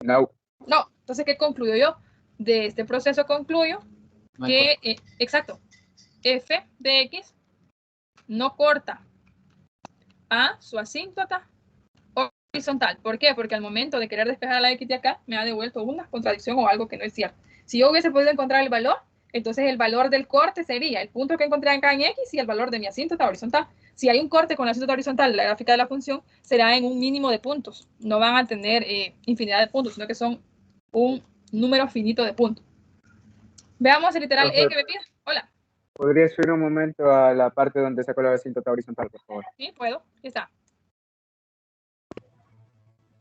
No. No. Entonces, ¿qué concluyo yo? De este proceso concluyo que, exacto, f de x no corta a su asíntota horizontal. ¿Por qué? Porque al momento de querer despejar a la x de acá, me ha devuelto una contradicción o algo que no es cierto. Si yo hubiese podido encontrar el valor, entonces el valor del corte sería el punto que encontré acá en x y el valor de mi asíntota horizontal. Si hay un corte con la asíntota horizontal, la gráfica de la función será en un mínimo de puntos. No van a tener infinidad de puntos, sino que son un número finito de puntos. Veamos el literal E que me pide. Hola. ¿Podría subir un momento a la parte donde sacó la asíntota horizontal, por favor? Sí, puedo. Aquí está.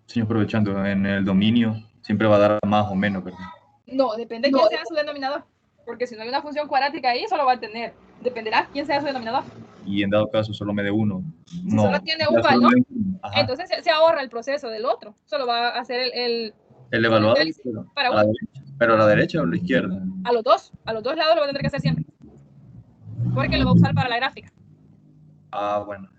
Señor, aprovechando, en el dominio siempre va a dar más o menos, ¿verdad? No, depende de quién sea su denominador. Porque si no hay una función cuadrática ahí, solo va a tener, dependerá quién sea su denominador. Y en dado caso solo me dé uno. Si No, solo tiene ya un solo valor, me dé uno. Ajá. entonces se ahorra el proceso del otro. Solo va a hacer el evaluador, análisis para a uno. la derecha, pero a la derecha o a la izquierda. A los dos lados lo va a tener que hacer siempre. Porque lo va a usar para la gráfica. Ah, bueno.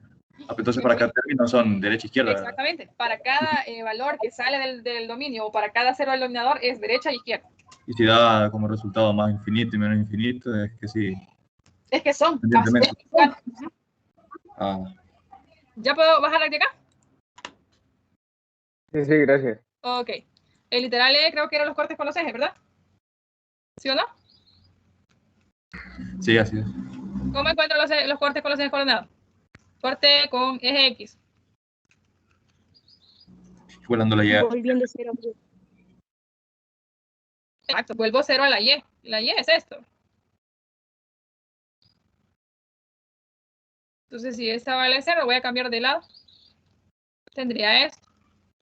Entonces para cada término son derecha e izquierda. Exactamente. Para cada valor que sale del dominio o para cada cero del denominador es derecha e izquierda. Y si da como resultado más infinito y menos infinito, es que sí. Es que son. Ah. ¿Ya puedo bajar de acá? Sí, sí, gracias. Ok. El literal creo que eran los cortes con los ejes, ¿verdad? ¿Sí o no? Sí, así es. ¿Cómo encuentro los cortes con los ejes coordenados? Corte con eje X. Volando la Y. Volviendo cero. Exacto, vuelvo 0 a la Y. La Y es esto. Entonces, si esta vale 0, voy a cambiar de lado. Tendría esto.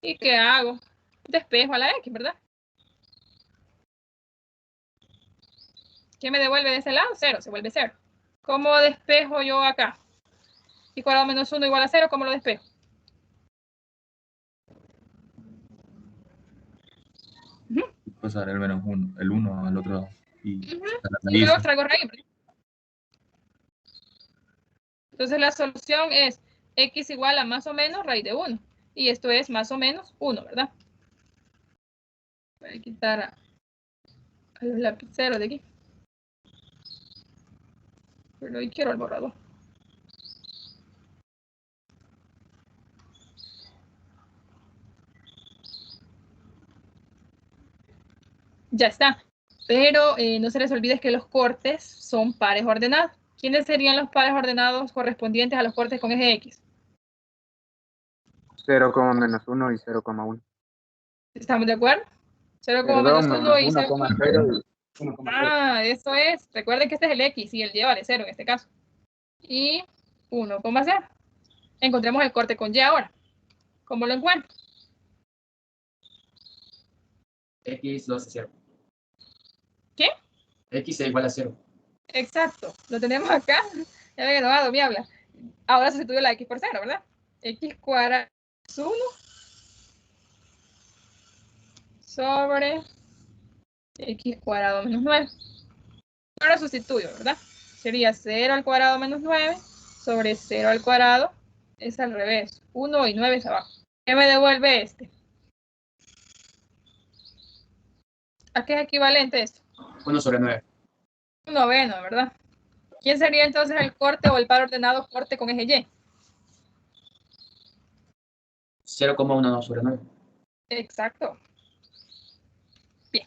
¿Y qué hago? Despejo a la X, ¿verdad? ¿Qué me devuelve de ese lado? 0, se vuelve 0. ¿Cómo despejo yo acá? Y cuadrado menos 1 igual a 0, ¿cómo lo despejo? Pasar el menos 1, el 1 al otro lado. Y luego traigo raíz. Entonces la solución es X igual a más o menos raíz de 1. Y esto es más o menos 1, ¿verdad? Voy a quitar a los lapiceros de aquí. Pero hoy quiero el borrador. Ya está. Pero no se les olvide que los cortes son pares ordenados. ¿Quiénes serían los pares ordenados correspondientes a los cortes con eje X? 0, menos 1 y 0,1. ¿Estamos de acuerdo? 0, menos 1 y 0,0. Ah, eso es. Recuerden que este es el X y el Y vale 0 en este caso. Y 1,0. Encontremos el corte con Y ahora. ¿Cómo lo encuentro? X 2 a 0. ¿Qué? X es igual a 0. Exacto. Lo tenemos acá. Ya me he grabado mi habla. Ahora sustituyo la X por 0, ¿verdad? X cuadrado es 1 sobre X cuadrado menos 9. Ahora sustituyo, ¿verdad? Sería 0 al cuadrado menos 9 sobre 0 al cuadrado. Es al revés. 1 y 9 es abajo. ¿Qué me devuelve este? ¿A qué es equivalente esto? 1 sobre 9. 1 noveno, ¿verdad? ¿Quién sería entonces el corte o el par ordenado corte con eje Y? 0,1 sobre 9. Exacto. Bien.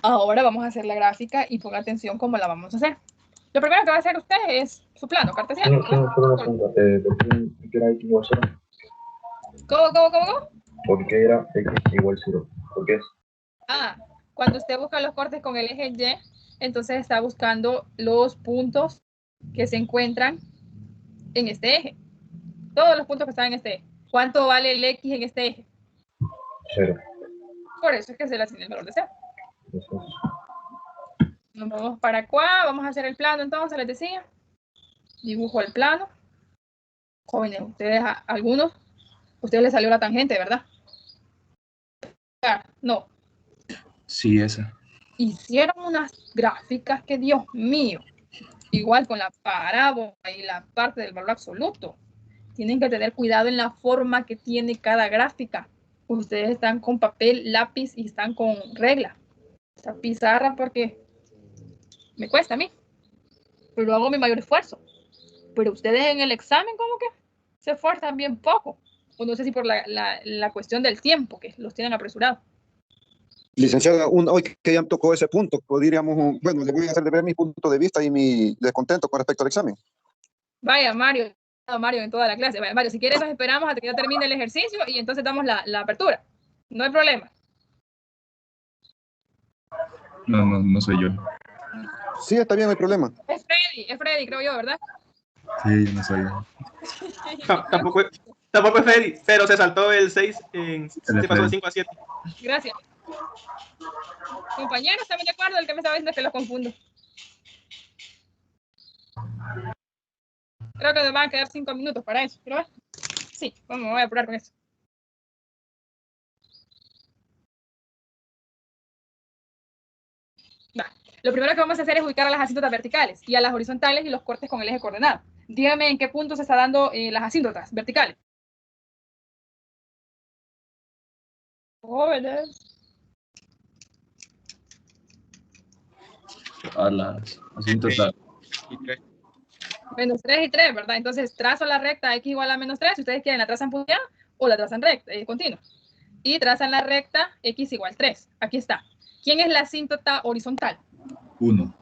Ahora vamos a hacer la gráfica y ponga atención cómo la vamos a hacer. Lo primero que va a hacer usted es su plano cartesiano. ¿Por qué era X igual 0? ¿Cómo? ¿Por qué era X igual 0? ¿Por qué es? Cuando usted busca los cortes con el eje Y, entonces está buscando los puntos que se encuentran en este eje. Todos los puntos que están en este eje. ¿Cuánto vale el X en este eje? 0. Por eso es que se le asigna el valor de 0. Nos vamos para acá, vamos a hacer el plano entonces, les decía. Dibujo el plano. Jóvenes, ustedes, algunos, ustedes les salió la tangente, ¿verdad? No. Sí, esa. Hicieron unas gráficas que, Dios mío, igual con la parábola y la parte del valor absoluto. Tienen que tener cuidado en la forma que tiene cada gráfica. Ustedes están con papel, lápiz y están con regla. Esta pizarra porque me cuesta a mí, pero hago mi mayor esfuerzo. Pero ustedes en el examen como que se esfuerzan bien poco. O no sé si por la cuestión del tiempo, que los tienen apresurados. Licenciada, hoy que ya tocó ese punto, podríamos, bueno, le voy a hacer de ver mi punto de vista y mi descontento con respecto al examen. Vaya, Mario en toda la clase. Vaya, Mario, si quieres nos esperamos hasta que ya termine el ejercicio y entonces damos la apertura. No hay problema. No soy yo. Sí, está bien, no hay problema. Es Freddy, creo yo, ¿verdad? Sí, no soy yo. Tampoco es Freddy, pero se saltó el 6, se pasó de 5 a 7. Gracias. Compañeros, ¿están de acuerdo? El que me estaba diciendo es que los confundo. Creo que me van a quedar 5 minutos para eso, pero bueno. Sí, vamos, me voy a apurar con eso. Va. Lo primero que vamos a hacer es ubicar a las asíntotas verticales y a las horizontales y los cortes con el eje coordenado. Dígame en qué punto se está dando las asíntotas verticales. Jóvenes. A las asíntotas. Menos 3 y 3, ¿verdad? Entonces trazo la recta x igual a menos 3. Si ustedes quieren, la trazan punteada o la trazan recta, continua. Y trazan la recta x igual 3. Aquí está. ¿Quién es la asíntota horizontal? 1.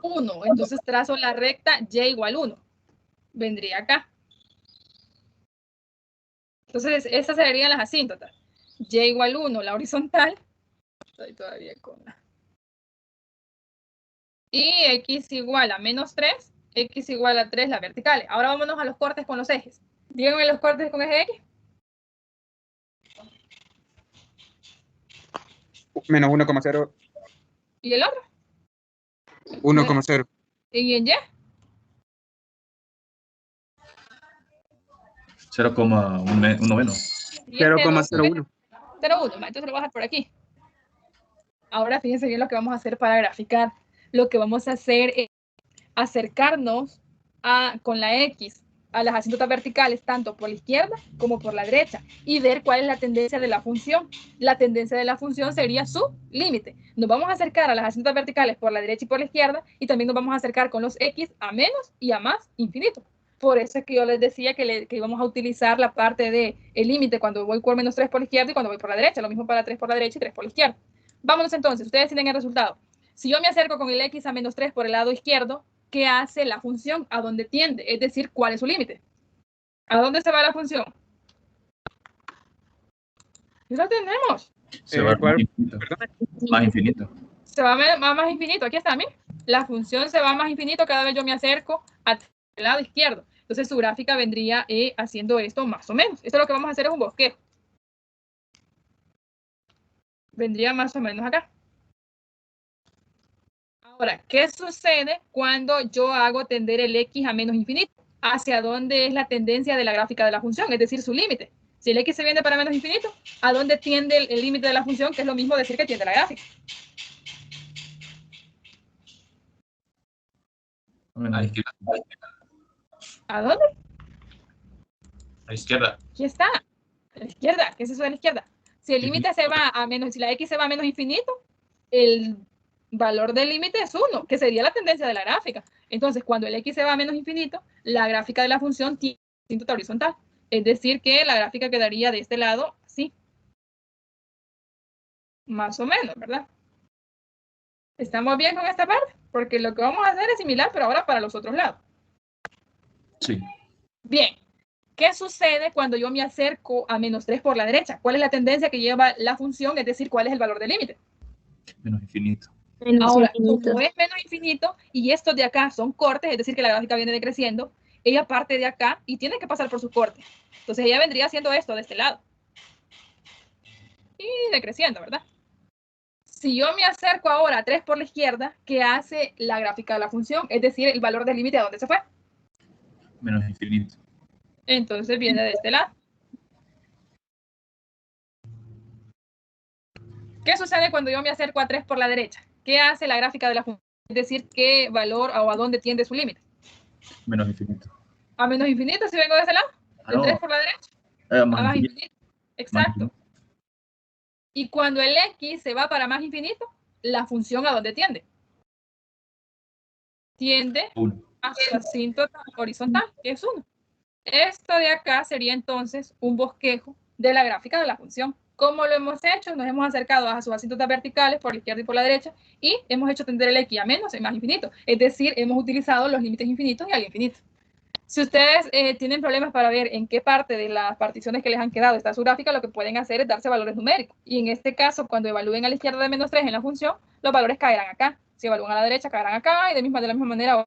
1. Entonces trazo la recta y igual 1. Vendría acá. Entonces, estas serían las asíntotas. Y igual 1, la horizontal. Estoy todavía con la... Y x igual a menos 3, x igual a 3, la vertical. Ahora vámonos a los cortes con los ejes. Díganme los cortes con eje x. Menos 1,0. ¿Y el otro? 1,0. ¿Y en y? 0,1 menos. 0,01. 0,1. Entonces lo voy a dejar por aquí. Ahora fíjense bien lo que vamos a hacer para graficar. Lo que vamos a hacer es acercarnos con la X a las asíntotas verticales, tanto por la izquierda como por la derecha, y ver cuál es la tendencia de la función. La tendencia de la función sería su límite. Nos vamos a acercar a las asíntotas verticales por la derecha y por la izquierda, y también nos vamos a acercar con los X a menos y a más infinito. Por eso es que yo les decía que íbamos a utilizar la parte del límite cuando voy por menos 3 por la izquierda y cuando voy por la derecha. Lo mismo para 3 por la derecha y 3 por la izquierda. Vámonos entonces, ustedes tienen el resultado. Si yo me acerco con el X a menos 3 por el lado izquierdo, ¿qué hace la función? ¿A dónde tiende? Es decir, ¿cuál es su límite? ¿A dónde se va la función? ¿Ya lo tenemos? Se va más infinito. Más infinito. Se va más infinito. Aquí está, miren. La función se va más infinito cada vez yo me acerco al lado izquierdo. Entonces su gráfica vendría haciendo esto más o menos. Esto lo que vamos a hacer es un bosquejo. Vendría más o menos acá. Ahora, ¿qué sucede cuando yo hago tender el X a menos infinito? ¿Hacia dónde es la tendencia de la gráfica de la función? Es decir, su límite. Si el X se viene para menos infinito, ¿a dónde tiende el límite de la función? Que es lo mismo decir que tiende la gráfica. A la izquierda. ¿A dónde? A la izquierda. Aquí está. A la izquierda. ¿Qué es eso de la izquierda? Si el límite se va a menos, si la X se va a menos infinito, el valor del límite es 1, que sería la tendencia de la gráfica. Entonces, cuando el X se va a menos infinito, la gráfica de la función tiene asíntota horizontal. Es decir, que la gráfica quedaría de este lado así. Más o menos, ¿verdad? ¿Estamos bien con esta parte? Porque lo que vamos a hacer es similar, pero ahora para los otros lados. Sí. Bien. ¿Qué sucede cuando yo me acerco a menos 3 por la derecha? ¿Cuál es la tendencia que lleva la función? Es decir, ¿cuál es el valor del límite? Menos infinito. Ahora, como es menos infinito y estos de acá son cortes, es decir, que la gráfica viene decreciendo, ella parte de acá y tiene que pasar por sus cortes. Entonces ella vendría haciendo esto de este lado. Y decreciendo, ¿verdad? Si yo me acerco ahora a 3 por la izquierda, ¿qué hace la gráfica de la función? Es decir, el valor del límite, ¿a dónde se fue? Menos infinito. Entonces viene de este lado. ¿Qué sucede cuando yo me acerco a 3 por la derecha? ¿Qué hace la gráfica de la función? Es decir, ¿qué valor o a dónde tiende su límite? Menos infinito. ¿A menos infinito si vengo de ese lado? ¿De 3 por la derecha? Más a más infinito. infinito. Exacto. Y cuando el X se va para más infinito, la función ¿a dónde tiende? Tiende a su asíntota horizontal, que es 1. Esto de acá sería entonces un bosquejo de la gráfica de la función. ¿Cómo lo hemos hecho? Nos hemos acercado a sus asíntotas verticales por la izquierda y por la derecha y hemos hecho tender el X a menos y más infinito. Es decir, hemos utilizado los límites infinitos y al infinito. Si ustedes tienen problemas para ver en qué parte de las particiones que les han quedado está su gráfica, lo que pueden hacer es darse valores numéricos. Y en este caso, cuando evalúen a la izquierda de menos 3 en la función, los valores caerán acá. Si evalúan a la derecha, caerán acá y de la misma manera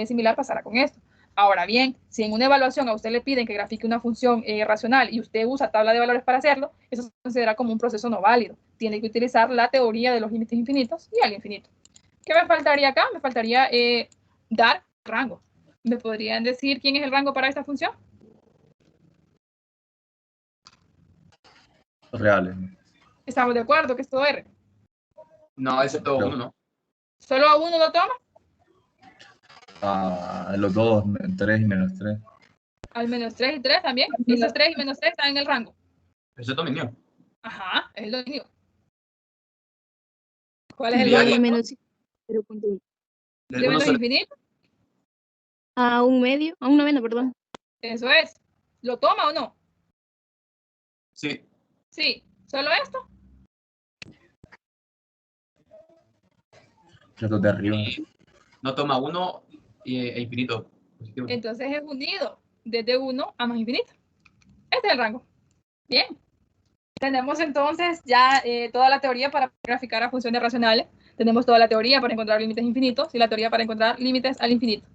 similar pasará con esto. Ahora bien, si en una evaluación a usted le piden que grafique una función racional y usted usa tabla de valores para hacerlo, eso se considera como un proceso no válido. Tiene que utilizar la teoría de los límites infinitos y al infinito. ¿Qué me faltaría acá? Me faltaría dar rango. ¿Me podrían decir quién es el rango para esta función? Reales. ¿Estamos de acuerdo que es todo R? No, excepto No. uno, ¿no? ¿Solo a uno lo toma? Los dos, 3 y -3. Al -3 y 3 también. Esos 3 y -3 están en el rango. Eso es dominio. Ajá, es el dominio. ¿Cuál es el Igual dominio? De menos 0.1 Del ¿De uno menos solo- infinito? a un medio, a un noveno, perdón. Eso es. ¿Lo toma o no? Sí. Sí. ¿Solo esto? Los dos de arriba. No toma uno e infinito. Positivo. Entonces es unido desde 1 a más infinito. Este es el rango. Bien. Tenemos entonces ya toda la teoría para graficar a funciones racionales. Tenemos toda la teoría para encontrar límites infinitos y la teoría para encontrar límites al infinito.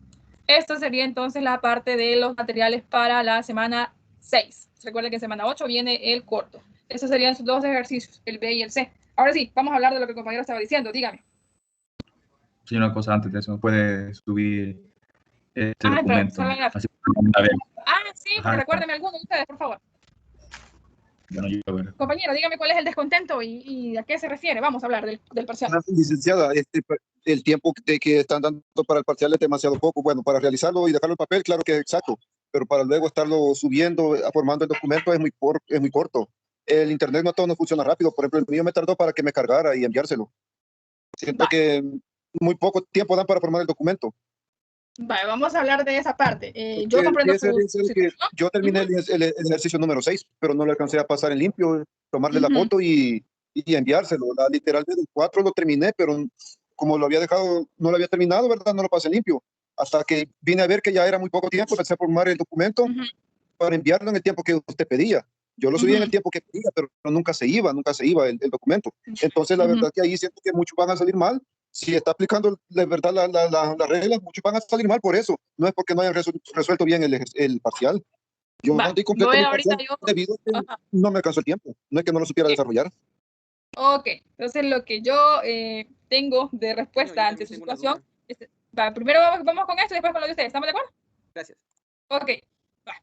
Esto sería entonces la parte de los materiales para la semana 6. Recuerden que en semana 8 viene el corto. Estos serían sus dos ejercicios, el B y el C. Ahora sí, vamos a hablar de lo que el compañero estaba diciendo. Dígame. Sí, una cosa antes de eso. ¿Puede subir este documento? Así, a ver. Sí, pero recuérdeme alguno de ustedes, por favor. Bueno, yo a ver. Compañero, dígame cuál es el descontento y a qué se refiere. Vamos a hablar del parcial. Licenciada, el tiempo que están dando para el parcial es demasiado poco. Bueno, para realizarlo y dejarlo en papel, claro que es exacto, pero para luego estarlo subiendo, formando el documento es muy corto. El internet no funciona rápido. Por ejemplo, el mío me tardó para que me cargara y enviárselo. Siento que muy poco tiempo dan para formar el documento. Vale, vamos a hablar de esa parte. Yo comprendo su situación. Yo terminé el ejercicio número 6, pero no le alcancé a pasar en limpio, tomarle la foto y enviárselo. La literal del 4 lo terminé, pero como lo había dejado, no lo había terminado, ¿verdad? No lo pasé limpio. Hasta que vine a ver que ya era muy poco tiempo, empecé a formar el documento para enviarlo en el tiempo que usted pedía. Yo lo subí en el tiempo que pedía, pero nunca se iba el documento. Entonces, la verdad que ahí siento que muchos van a salir mal. Si está aplicando de verdad las reglas, muchos van a salir mal por eso. No es porque no hayan resuelto bien el parcial. Yo no di completo el parcial debido a que no me alcanzó el tiempo. No es que no lo supiera desarrollar. Ok, entonces lo que yo tengo de respuesta ante su situación, primero vamos con esto y después con lo de ustedes. ¿Estamos de acuerdo? Gracias. Ok,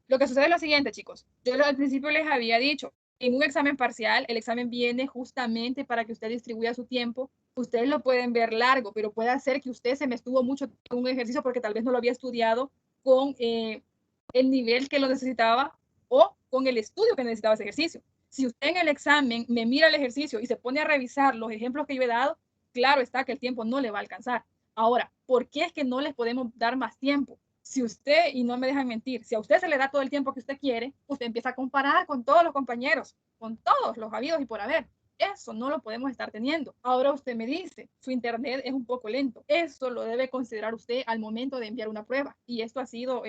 lo que sucede es lo siguiente, chicos. Yo al principio les había dicho, en un examen parcial, el examen viene justamente para que usted distribuya su tiempo. Ustedes lo pueden ver largo, pero puede hacer que usted se me estuvo mucho en un ejercicio porque tal vez no lo había estudiado con el nivel que lo necesitaba o con el estudio que necesitaba ese ejercicio. Si usted en el examen me mira el ejercicio y se pone a revisar los ejemplos que yo he dado, claro está que el tiempo no le va a alcanzar. Ahora, ¿por qué es que no les podemos dar más tiempo? Si usted, y no me dejan mentir, si a usted se le da todo el tiempo que usted quiere, usted empieza a comparar con todos los compañeros, con todos los habidos y por haber. Eso no lo podemos estar teniendo. Ahora usted me dice, su internet es un poco lento. Eso lo debe considerar usted al momento de enviar una prueba. Y esto ha sido,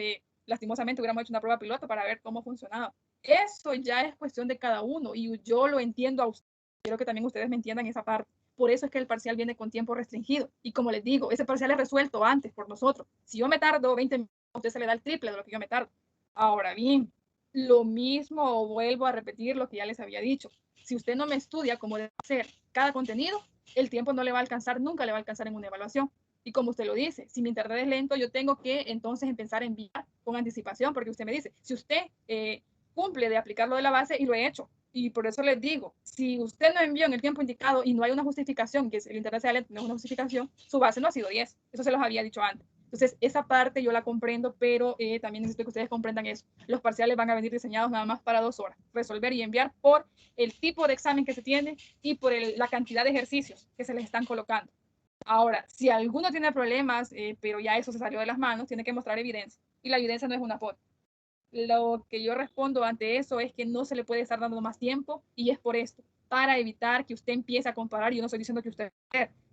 lastimosamente, hubiéramos hecho una prueba piloto para ver cómo funcionaba. Eso ya es cuestión de cada uno y yo lo entiendo a usted. Quiero que también ustedes me entiendan esa parte. Por eso es que el parcial viene con tiempo restringido. Y como les digo, ese parcial es resuelto antes por nosotros. Si yo me tardo 20 minutos, a usted se le da el triple de lo que yo me tardo. Ahora bien, lo mismo, vuelvo a repetir lo que ya les había dicho. Si usted no me estudia cómo debe hacer cada contenido, el tiempo no le va a alcanzar, nunca le va a alcanzar en una evaluación. Y como usted lo dice, si mi internet es lento, yo tengo que entonces empezar a enviar con anticipación, porque usted me dice, si usted cumple de aplicar lo de la base, y lo he hecho, y por eso les digo, si usted no envió en el tiempo indicado y no hay una justificación, que el internet sea lento, no es una justificación, su base no ha sido 10. Eso se los había dicho antes. Entonces, esa parte yo la comprendo, pero también necesito que ustedes comprendan eso. Los parciales van a venir diseñados nada más para 2 horas. Resolver y enviar por el tipo de examen que se tiene y por la cantidad de ejercicios que se les están colocando. Ahora, si alguno tiene problemas, pero ya eso se salió de las manos, tiene que mostrar evidencia. Y la evidencia no es una foto. Lo que yo respondo ante eso es que no se le puede estar dando más tiempo y es por esto, para evitar que usted empiece a comparar. Yo no estoy diciendo que usted,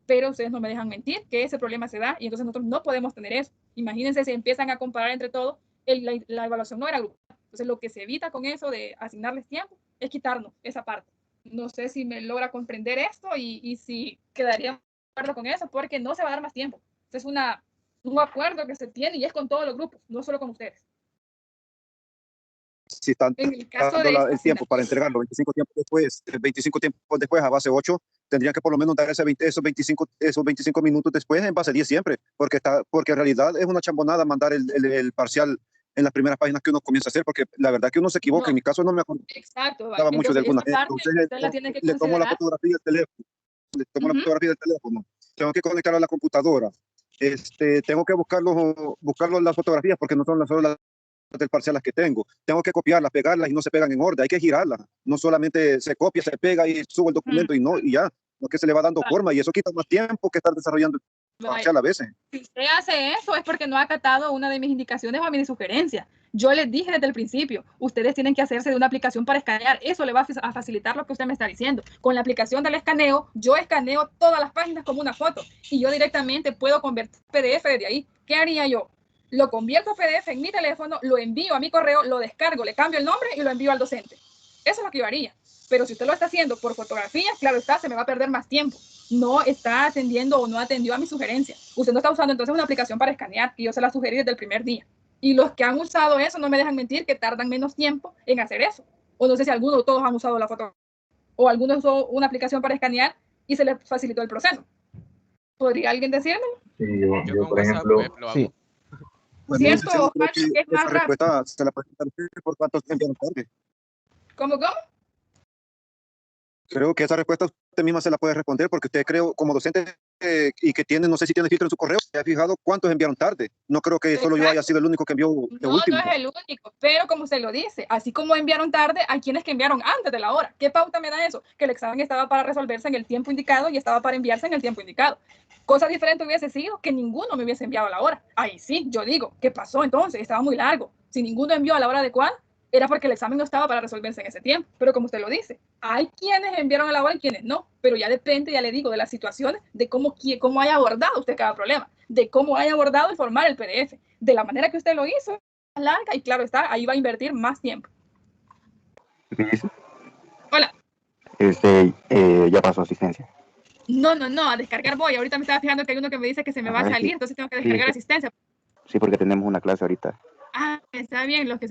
pero ustedes no me dejan mentir que ese problema se da y entonces nosotros no podemos tener eso. Imagínense si empiezan a comparar entre todos, la evaluación no era grupal. Entonces lo que se evita con eso de asignarles tiempo es quitarnos esa parte. No sé si me logra comprender esto y si quedaríamos de acuerdo con eso, porque no se va a dar más tiempo. Es un acuerdo que se tiene y es con todos los grupos, no solo con ustedes. si están En el caso dando de esta el tiempo para entregarlo 25 tiempos después a base 8, tendrían que por lo menos dar esos 25 minutos después en base 10 siempre, porque en realidad es una chambonada mandar el parcial en las primeras páginas que uno comienza a hacer, porque la verdad que uno se equivoca. No, En mi caso no me exacto, acordaba mucho de entonces algunas. esta parte Entonces usted la tiene que le tomo la considerar. fotografía del teléfono, la Ujú. fotografía del teléfono, tengo que conectarlo a la computadora, tengo que buscarlo las fotografías porque no son solo las del parcial las que tengo que copiarlas, pegarlas y no se pegan en orden, hay que girarlas, no solamente se copia, se pega y subo el documento y ya, no que se le va dando forma y eso quita más tiempo que estar desarrollando el Vaya. parcial a veces. Si usted hace eso es porque no ha acatado una de mis indicaciones o mi sugerencia. Yo les dije desde el principio, ustedes tienen que hacerse de una aplicación para escanear. Eso le va a facilitar lo que usted me está diciendo. Con la aplicación del escaneo, yo escaneo todas las páginas como una foto y yo directamente puedo convertir PDF desde ahí. ¿Qué haría yo? Lo convierto a PDF en mi teléfono, lo envío a mi correo, lo descargo, le cambio el nombre y lo envío al docente. Eso es lo que yo haría. Pero si usted lo está haciendo por fotografías, claro está, se me va a perder más tiempo. No está atendiendo o no atendió a mi sugerencia. Usted no está usando entonces una aplicación para escanear y yo se la sugerí desde el primer día. Y los que han usado eso no me dejan mentir que tardan menos tiempo en hacer eso. O no sé si alguno o todos han usado la foto o alguno usó una aplicación para escanear y se les facilitó el proceso. ¿Podría alguien decirme? Sí, yo por ejemplo, Sí. Bueno, ¿Cierto, creo Juan, que que es más esa rápido? respuesta se la puede dar usted por cuánto enviaron tarde. ¿Cómo? Creo que esa respuesta usted misma se la puede responder porque usted creo como docente y que tiene, no sé si tiene filtro en su correo, se ha fijado cuántos enviaron tarde. No creo que solo yo haya sido el único que envió de No, último. no es el único, pero como usted lo dice, así como enviaron tarde, hay quienes que enviaron antes de la hora. ¿Qué pauta me da eso? Que el examen estaba para resolverse en el tiempo indicado y estaba para enviarse en el tiempo indicado. Cosa diferente hubiese sido que ninguno me hubiese enviado a la hora. Ahí sí, yo digo, ¿qué pasó entonces? Estaba muy largo. Si ninguno envió a la hora adecuada, era porque el examen no estaba para resolverse en ese tiempo. Pero como usted lo dice, hay quienes enviaron a la hora y quienes no. Pero ya depende, ya le digo, de las situaciones, de cómo haya abordado usted cada problema, de cómo haya abordado el formar el PDF. De la manera que usted lo hizo, más larga y claro está, ahí va a invertir más tiempo. Hola. Ya pasó asistencia. No, a descargar voy. Ahorita me estaba fijando que hay uno que me dice que se me va a salir, entonces tengo que descargar asistencia. Sí, porque tenemos una clase ahorita. Ah, está bien, los que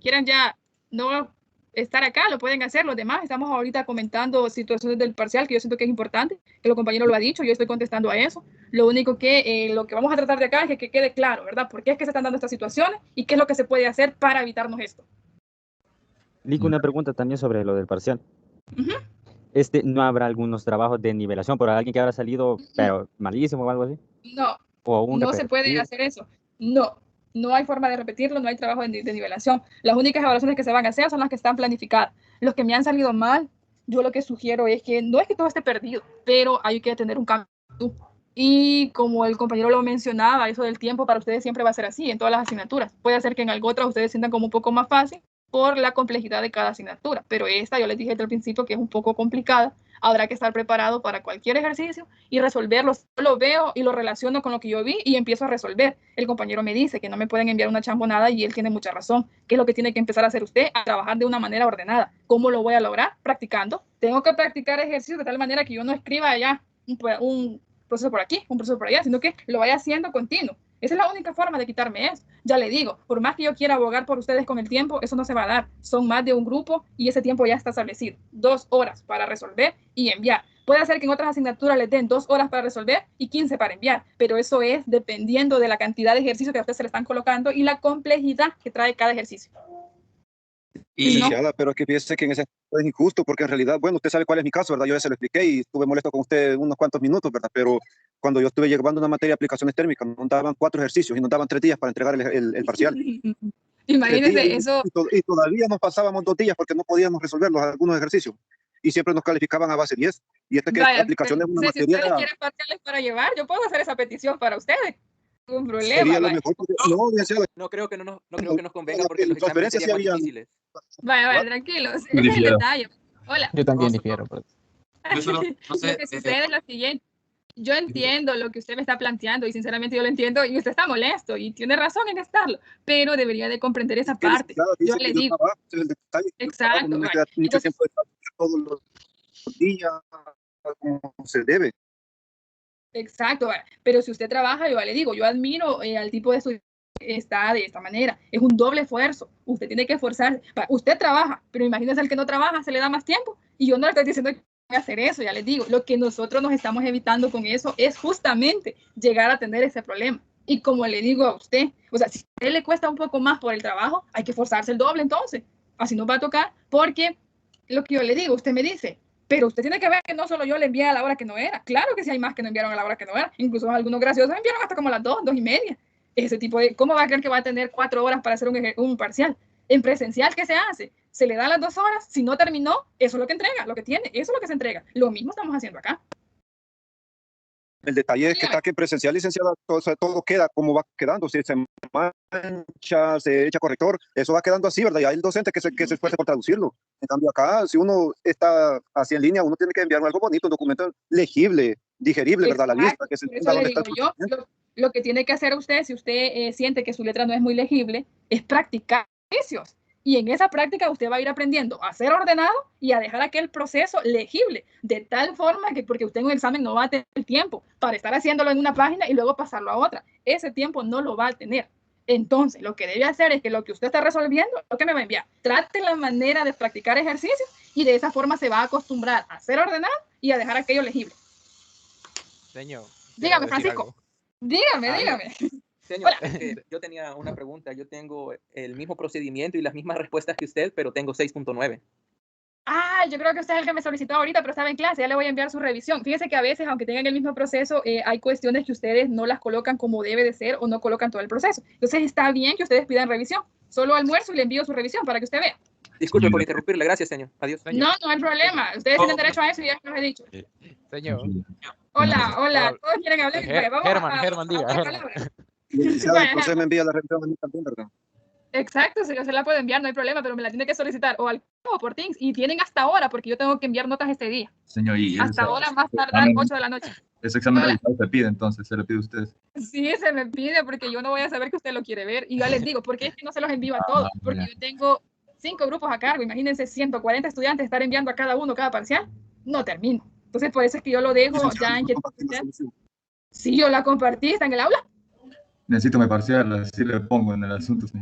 quieran ya no estar acá, lo pueden hacer. Los demás estamos ahorita comentando situaciones del parcial, que yo siento que es importante, que los compañeros lo ha dicho, yo estoy contestando a eso. Lo único que lo que vamos a tratar de acá es que quede claro, ¿verdad? ¿Por qué es que se están dando estas situaciones y qué es lo que se puede hacer para evitarnos esto? Nico, una pregunta también sobre lo del parcial. ¿No habrá algunos trabajos de nivelación por alguien que habrá salido, pero malísimo o algo así? No, ¿O no se puede hacer eso. No hay forma de repetirlo, no hay trabajo de nivelación. Las únicas evaluaciones que se van a hacer son las que están planificadas. Los que me han salido mal, yo lo que sugiero es que no es que todo esté perdido, pero hay que tener un cambio. Y como el compañero lo mencionaba, eso del tiempo para ustedes siempre va a ser así en todas las asignaturas. Puede ser que en algo otras ustedes sientan como un poco más fácil por la complejidad de cada asignatura, pero esta yo les dije desde el principio que es un poco complicada. Habrá que estar preparado para cualquier ejercicio y resolverlo. Lo veo y lo relaciono con lo que yo vi y empiezo a resolver. El compañero me dice que no me pueden enviar una chambonada y él tiene mucha razón. ¿Qué es lo que tiene que empezar a hacer usted? A trabajar de una manera ordenada. ¿Cómo lo voy a lograr? Practicando. Tengo que practicar ejercicios de tal manera que yo no escriba ya un proceso por aquí, un proceso por allá, sino que lo vaya haciendo continuo. Esa es la única forma de quitarme eso. Ya le digo, por más que yo quiera abogar por ustedes con el tiempo, eso no se va a dar. Son más de un grupo y ese tiempo ya está establecido. 2 horas para resolver y enviar. Puede ser que en otras asignaturas les den 2 horas para resolver y 15 para enviar, pero eso es dependiendo de la cantidad de ejercicios que a ustedes se le están colocando y la complejidad que trae cada ejercicio. Licenciada, pero es que fíjese que en ese es injusto, porque en realidad, bueno, usted sabe cuál es mi caso, ¿verdad? Yo ya se lo expliqué y estuve molesto con usted unos cuantos minutos, ¿verdad? Pero cuando yo estuve llevando una materia de aplicaciones térmicas, nos daban 4 ejercicios y nos daban 3 días para entregar el parcial. Imagínese eso. Y todavía nos pasábamos 2 días porque no podíamos resolver algunos ejercicios. Y siempre nos calificaban a base 10. Y esta que Vaya, aplicación es una si materia... ustedes quieren parciales para llevar, yo puedo hacer esa petición para ustedes. Ningún problema. Sería lo mejor porque, no creo que nos convenga porque los exámenes transferencias serían más habían... difíciles. Vaya, tranquilos. Ese es el detalle. Hola. Yo también difiero. Pues. Yo solo, no sé, Lo que sucede es lo siguiente. Yo entiendo lo que usted me está planteando y sinceramente yo lo entiendo y usted está molesto y tiene razón en estarlo, pero debería de comprender esa parte. Yo le digo. Exacto. No me queda mucho tiempo de estar todos los días como se debe. Exacto, pero si usted trabaja, yo le digo, yo admiro al tipo de estudiante está de esta manera. Es un doble esfuerzo. Usted tiene que esforzarse. Usted trabaja, pero imagínense el que no trabaja, se le da más tiempo. Y yo no le estoy diciendo que hacer eso, ya les digo. Lo que nosotros nos estamos evitando con eso es justamente llegar a tener ese problema. Y como le digo a usted, o sea, si a usted le cuesta un poco más por el trabajo, hay que esforzarse el doble entonces. Así nos va a tocar, porque lo que yo le digo, usted me dice, pero usted tiene que ver que no solo yo le envié a la hora que no era. Claro que sí hay más que no enviaron a la hora que no era. Incluso algunos graciosos enviaron hasta como las 2, 2:30. Ese tipo de, ¿cómo va a creer que va a tener 4 horas para hacer un parcial? En presencial, ¿qué se hace? Se le da las 2 horas, si no terminó, eso es lo que entrega, lo que tiene, eso es lo que se entrega. Lo mismo estamos haciendo acá. El detalle es que está que en presencial, licenciada, todo queda como va quedando. Si se mancha, se echa corrector, eso va quedando así, ¿verdad? Y hay el docente que se esfuerce por traducirlo. En cambio acá, si uno está así en línea, uno tiene que enviar algo bonito, un documento legible, digerible, ¿verdad? La lista, que se entienda dónde está el yo, lo que tiene que hacer usted, si usted siente que su letra no es muy legible, es practicar ejercicios. Y en esa práctica usted va a ir aprendiendo a ser ordenado y a dejar aquel proceso legible, de tal forma que, porque usted en un examen no va a tener tiempo para estar haciéndolo en una página y luego pasarlo a otra. Ese tiempo no lo va a tener. Entonces, lo que debe hacer es que lo que usted está resolviendo, lo que me va a enviar, trate la manera de practicar ejercicios y de esa forma se va a acostumbrar a ser ordenado y a dejar aquello legible. Señor. Dígame, Francisco. Dígame. Señor, yo tenía una pregunta. Yo tengo el mismo procedimiento y las mismas respuestas que usted, pero tengo 6.9. Ah, yo creo que usted es el que me solicitó ahorita, pero estaba en clase, ya le voy a enviar su revisión. Fíjese que a veces, aunque tengan el mismo proceso, hay cuestiones que ustedes no las colocan como debe de ser o no colocan todo el proceso. Entonces está bien que ustedes pidan revisión. Solo almuerzo y le envío su revisión para que usted vea. Disculpe por interrumpirle, gracias, señor. Adiós. No, no hay problema. Ustedes tienen derecho a eso y ya les he dicho. Señor. Hola, todos quieren hablar. Germán, diga. Entonces me envía la revisión a mí también, ¿verdad? Exacto, si yo se la puedo enviar, no hay problema, pero me la tiene que solicitar o al o por Teams, y tienen hasta ahora, porque yo tengo que enviar notas este día. Señor, y hasta ahora, más tardar 8 de la noche. Ese examen realizado se pide, entonces, se lo pide a ustedes. Sí, se me pide, porque yo no voy a saber que usted lo quiere ver, y ya les digo, porque es que no se los envío a todos, porque yo tengo 5 grupos a cargo, imagínense 140 estudiantes estar enviando a cada uno cada parcial, no termino. Entonces, por eso es que yo lo dejo ya en que... Sí, yo la compartí, está en el aula. Necesito mi parcial, así le pongo en el asunto. Sí.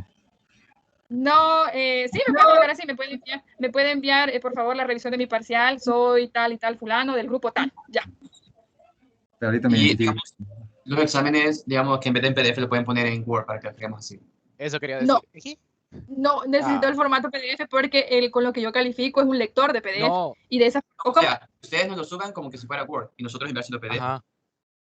No, sí, me puede mandar así, me puede enviar, por favor, la revisión de mi parcial, soy tal y tal fulano del grupo tal, ya. Pero ahorita y, digamos, los exámenes, digamos, que en vez de en PDF lo pueden poner en Word para que lo tengamos así. Eso quería decir. No, necesito el formato PDF porque con lo que yo califico es un lector de PDF. No. Y de esa O sea, ustedes nos lo suban como que si fuera Word y nosotros enviárselo PDF. Ajá.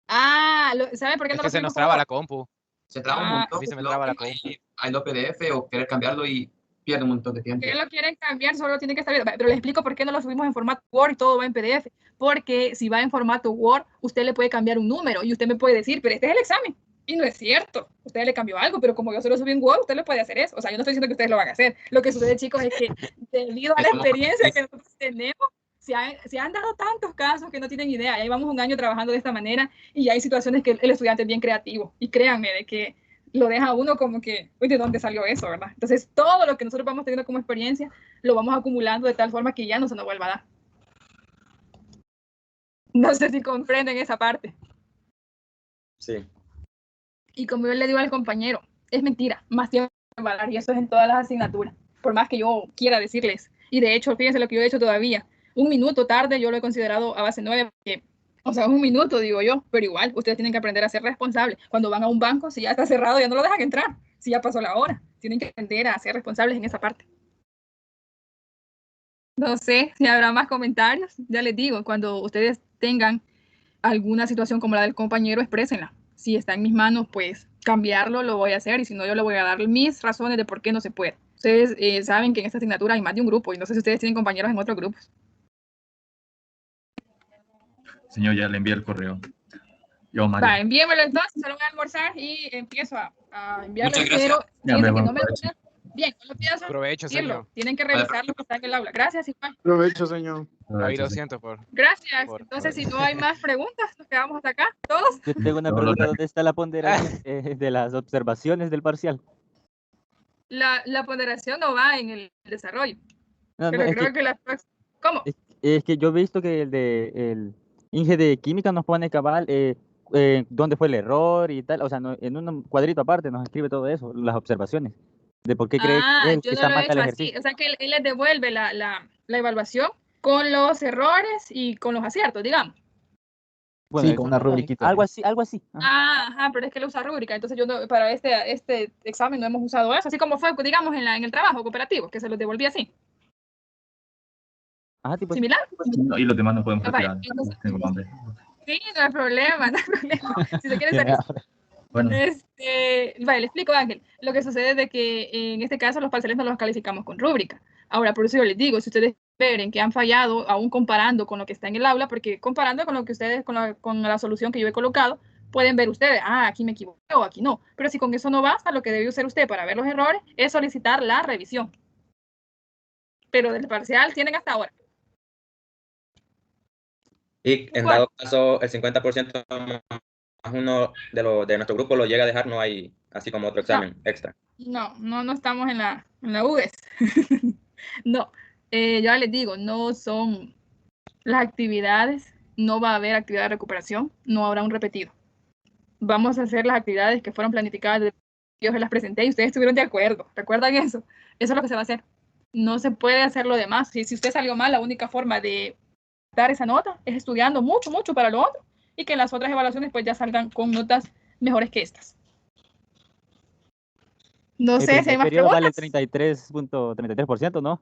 Ah, ¿saben por qué no lo se nos traba la compu. Se traba un montón. A mí se me traba la compu. Hay los PDF o querer cambiarlo y pierde un montón de tiempo. Si lo quieren cambiar, solo tiene que estar bien. Pero les explico por qué no lo subimos en formato Word y todo va en PDF. Porque si va en formato Word, usted le puede cambiar un número y usted me puede decir, pero este es el examen. Y no es cierto. Usted le cambió algo, pero como yo se lo subí en Word, usted le puede hacer eso. O sea, yo no estoy diciendo que ustedes lo van a hacer. Lo que sucede, chicos, es que debido a la experiencia que nosotros tenemos, se han dado tantos casos que no tienen idea. Ya llevamos un año trabajando de esta manera y hay situaciones que el estudiante es bien creativo. Y créanme, de que lo deja a uno como que, uy, ¿de dónde salió eso, verdad? Entonces, todo lo que nosotros vamos teniendo como experiencia, lo vamos acumulando de tal forma que ya no se nos vuelva a dar. No sé si comprenden esa parte. Sí. Y como yo le digo al compañero, es mentira, más tiempo va a dar, y eso es en todas las asignaturas, por más que yo quiera decirles. Y de hecho, fíjense lo que yo he hecho todavía. 1 minuto tarde yo lo he considerado a base 9, porque, o sea, 1 minuto, digo yo, pero igual, ustedes tienen que aprender a ser responsables. Cuando van a un banco, si ya está cerrado, ya no lo dejan entrar. Si ya pasó la hora, tienen que aprender a ser responsables en esa parte. No sé si habrá más comentarios. Ya les digo, cuando ustedes tengan alguna situación como la del compañero, exprésenla. Si está en mis manos, pues cambiarlo lo voy a hacer, y si no, yo le voy a dar mis razones de por qué no se puede. Ustedes saben que en esta asignatura hay más de un grupo, y no sé si ustedes tienen compañeros en otros grupos. Señor, ya le envié el correo. Yo, Mario. Va, envíemelo entonces, se lo voy a almorzar y empiezo a enviarlo. Muchas gracias. Pero que no me lo... Bien, no lo pienso. Provecho, señor. Tienen que revisar lo que está en el aula. Gracias, Iván. Provecho, señor. Ahí lo siento por... Gracias. Entonces, si no hay más preguntas, nos quedamos hasta acá, todos. Yo tengo una pregunta, ¿dónde está la ponderación de las observaciones del parcial? La ponderación no va en el desarrollo. No, pero creo que la... ¿Cómo? Es que yo he visto que el Inge de Química nos pone cabal dónde fue el error y tal. O sea, en un cuadrito aparte nos escribe todo eso, las observaciones. De por qué cree él que Yo está no lo mal he tal hecho así. ejercicio. O sea que él les devuelve la evaluación con los errores y con los aciertos, digamos. Bueno, Sí, con una rubriquita. algo así, algo así. Ajá. Ajá, pero es que él usa rúbrica. Entonces yo no, para este examen no hemos usado eso. Así como fue, digamos, en el trabajo cooperativo, que se los devolví así. Ajá, tipo. ¿Similar? No, y los demás no podemos Vale, retirar. entonces- Tengo hambre. Sí, no hay problema, no hay problema. Si se quiere Tiene hacer Bueno, vale, le explico, Ángel. Lo que sucede es de que en este caso los parciales no los calificamos con rúbrica. Ahora, por eso yo les digo, si ustedes ven que han fallado, aún comparando con lo que está en el aula, porque comparando con lo que ustedes, con la solución que yo he colocado, pueden ver ustedes, aquí me equivoqué o aquí no. Pero si con eso no basta, lo que debe hacer usted para ver los errores es solicitar la revisión. Pero del parcial tienen hasta ahora. Y en dado caso, el 50% más uno de nuestro grupo lo llega a dejar, no hay así como otro examen extra. No estamos en la UDES. No, ya les digo, no son las actividades, no va a haber actividad de recuperación, no habrá un repetido. Vamos a hacer las actividades que fueron planificadas, yo se las presenté y ustedes estuvieron de acuerdo. ¿Recuerdan eso? Eso es lo que se va a hacer. No se puede hacer lo demás. Si usted salió mal, la única forma de dar esa nota es estudiando mucho para lo otro y que las otras evaluaciones pues ya salgan con notas mejores que estas. No sé si hay más preguntas. Vale el 33.33%, ¿no?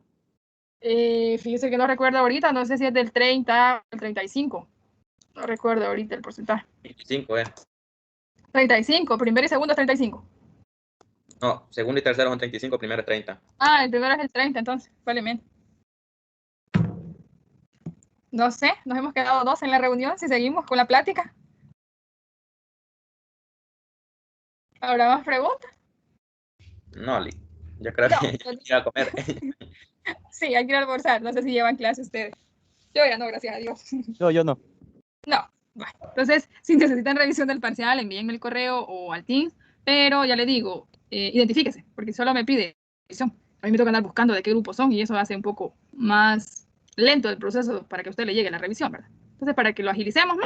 Fíjese que no recuerdo ahorita, no sé si es del 30 o el 35. No recuerdo ahorita el porcentaje. 25, 35, primero y segundo es 35. No, segundo y tercero son 35, primero es 30. El primero es el 30, entonces, probablemente. No sé, nos hemos quedado 2 en la reunión, si seguimos con la plática. ¿Habrá más preguntas? No, yo creo que ya iba a comer. Sí, hay que ir a almorzar, no sé si llevan clase ustedes. Yo ya no, gracias a Dios. No, yo no. No, bueno, entonces, si necesitan revisión del parcial, envíenme el correo o al Teams, pero ya le digo, identifíquese, porque solo me pide revisión. A mí me toca andar buscando de qué grupo son y eso hace un poco más lento el proceso para que a usted le llegue la revisión, ¿verdad? Entonces, para que lo agilicemos,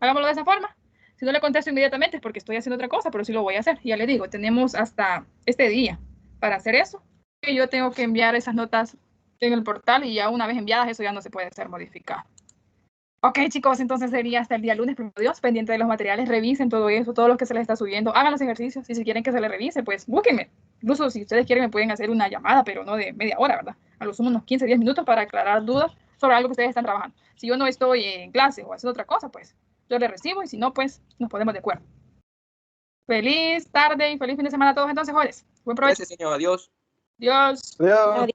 hagámoslo de esa forma. Si no le contesto inmediatamente es porque estoy haciendo otra cosa, pero sí lo voy a hacer. Y ya le digo, tenemos hasta este día para hacer eso. Y yo tengo que enviar esas notas en el portal y ya una vez enviadas eso ya no se puede ser modificado. Ok, chicos, entonces sería hasta el día lunes, por Dios, pendiente de los materiales, revisen todo eso, todo lo que se les está subiendo, hagan los ejercicios, y si quieren que se les revise, pues búsquenme. Incluso si ustedes quieren me pueden hacer una llamada, pero no de media hora, ¿verdad? A lo sumo unos 15, 10 minutos para aclarar dudas sobre algo que ustedes están trabajando. Si yo no estoy en clase o haciendo otra cosa, pues yo les recibo y si no, pues nos ponemos de acuerdo. Feliz tarde y feliz fin de semana a todos entonces, jóvenes. Buen provecho. Gracias, señor. Adiós. Adiós. Adiós.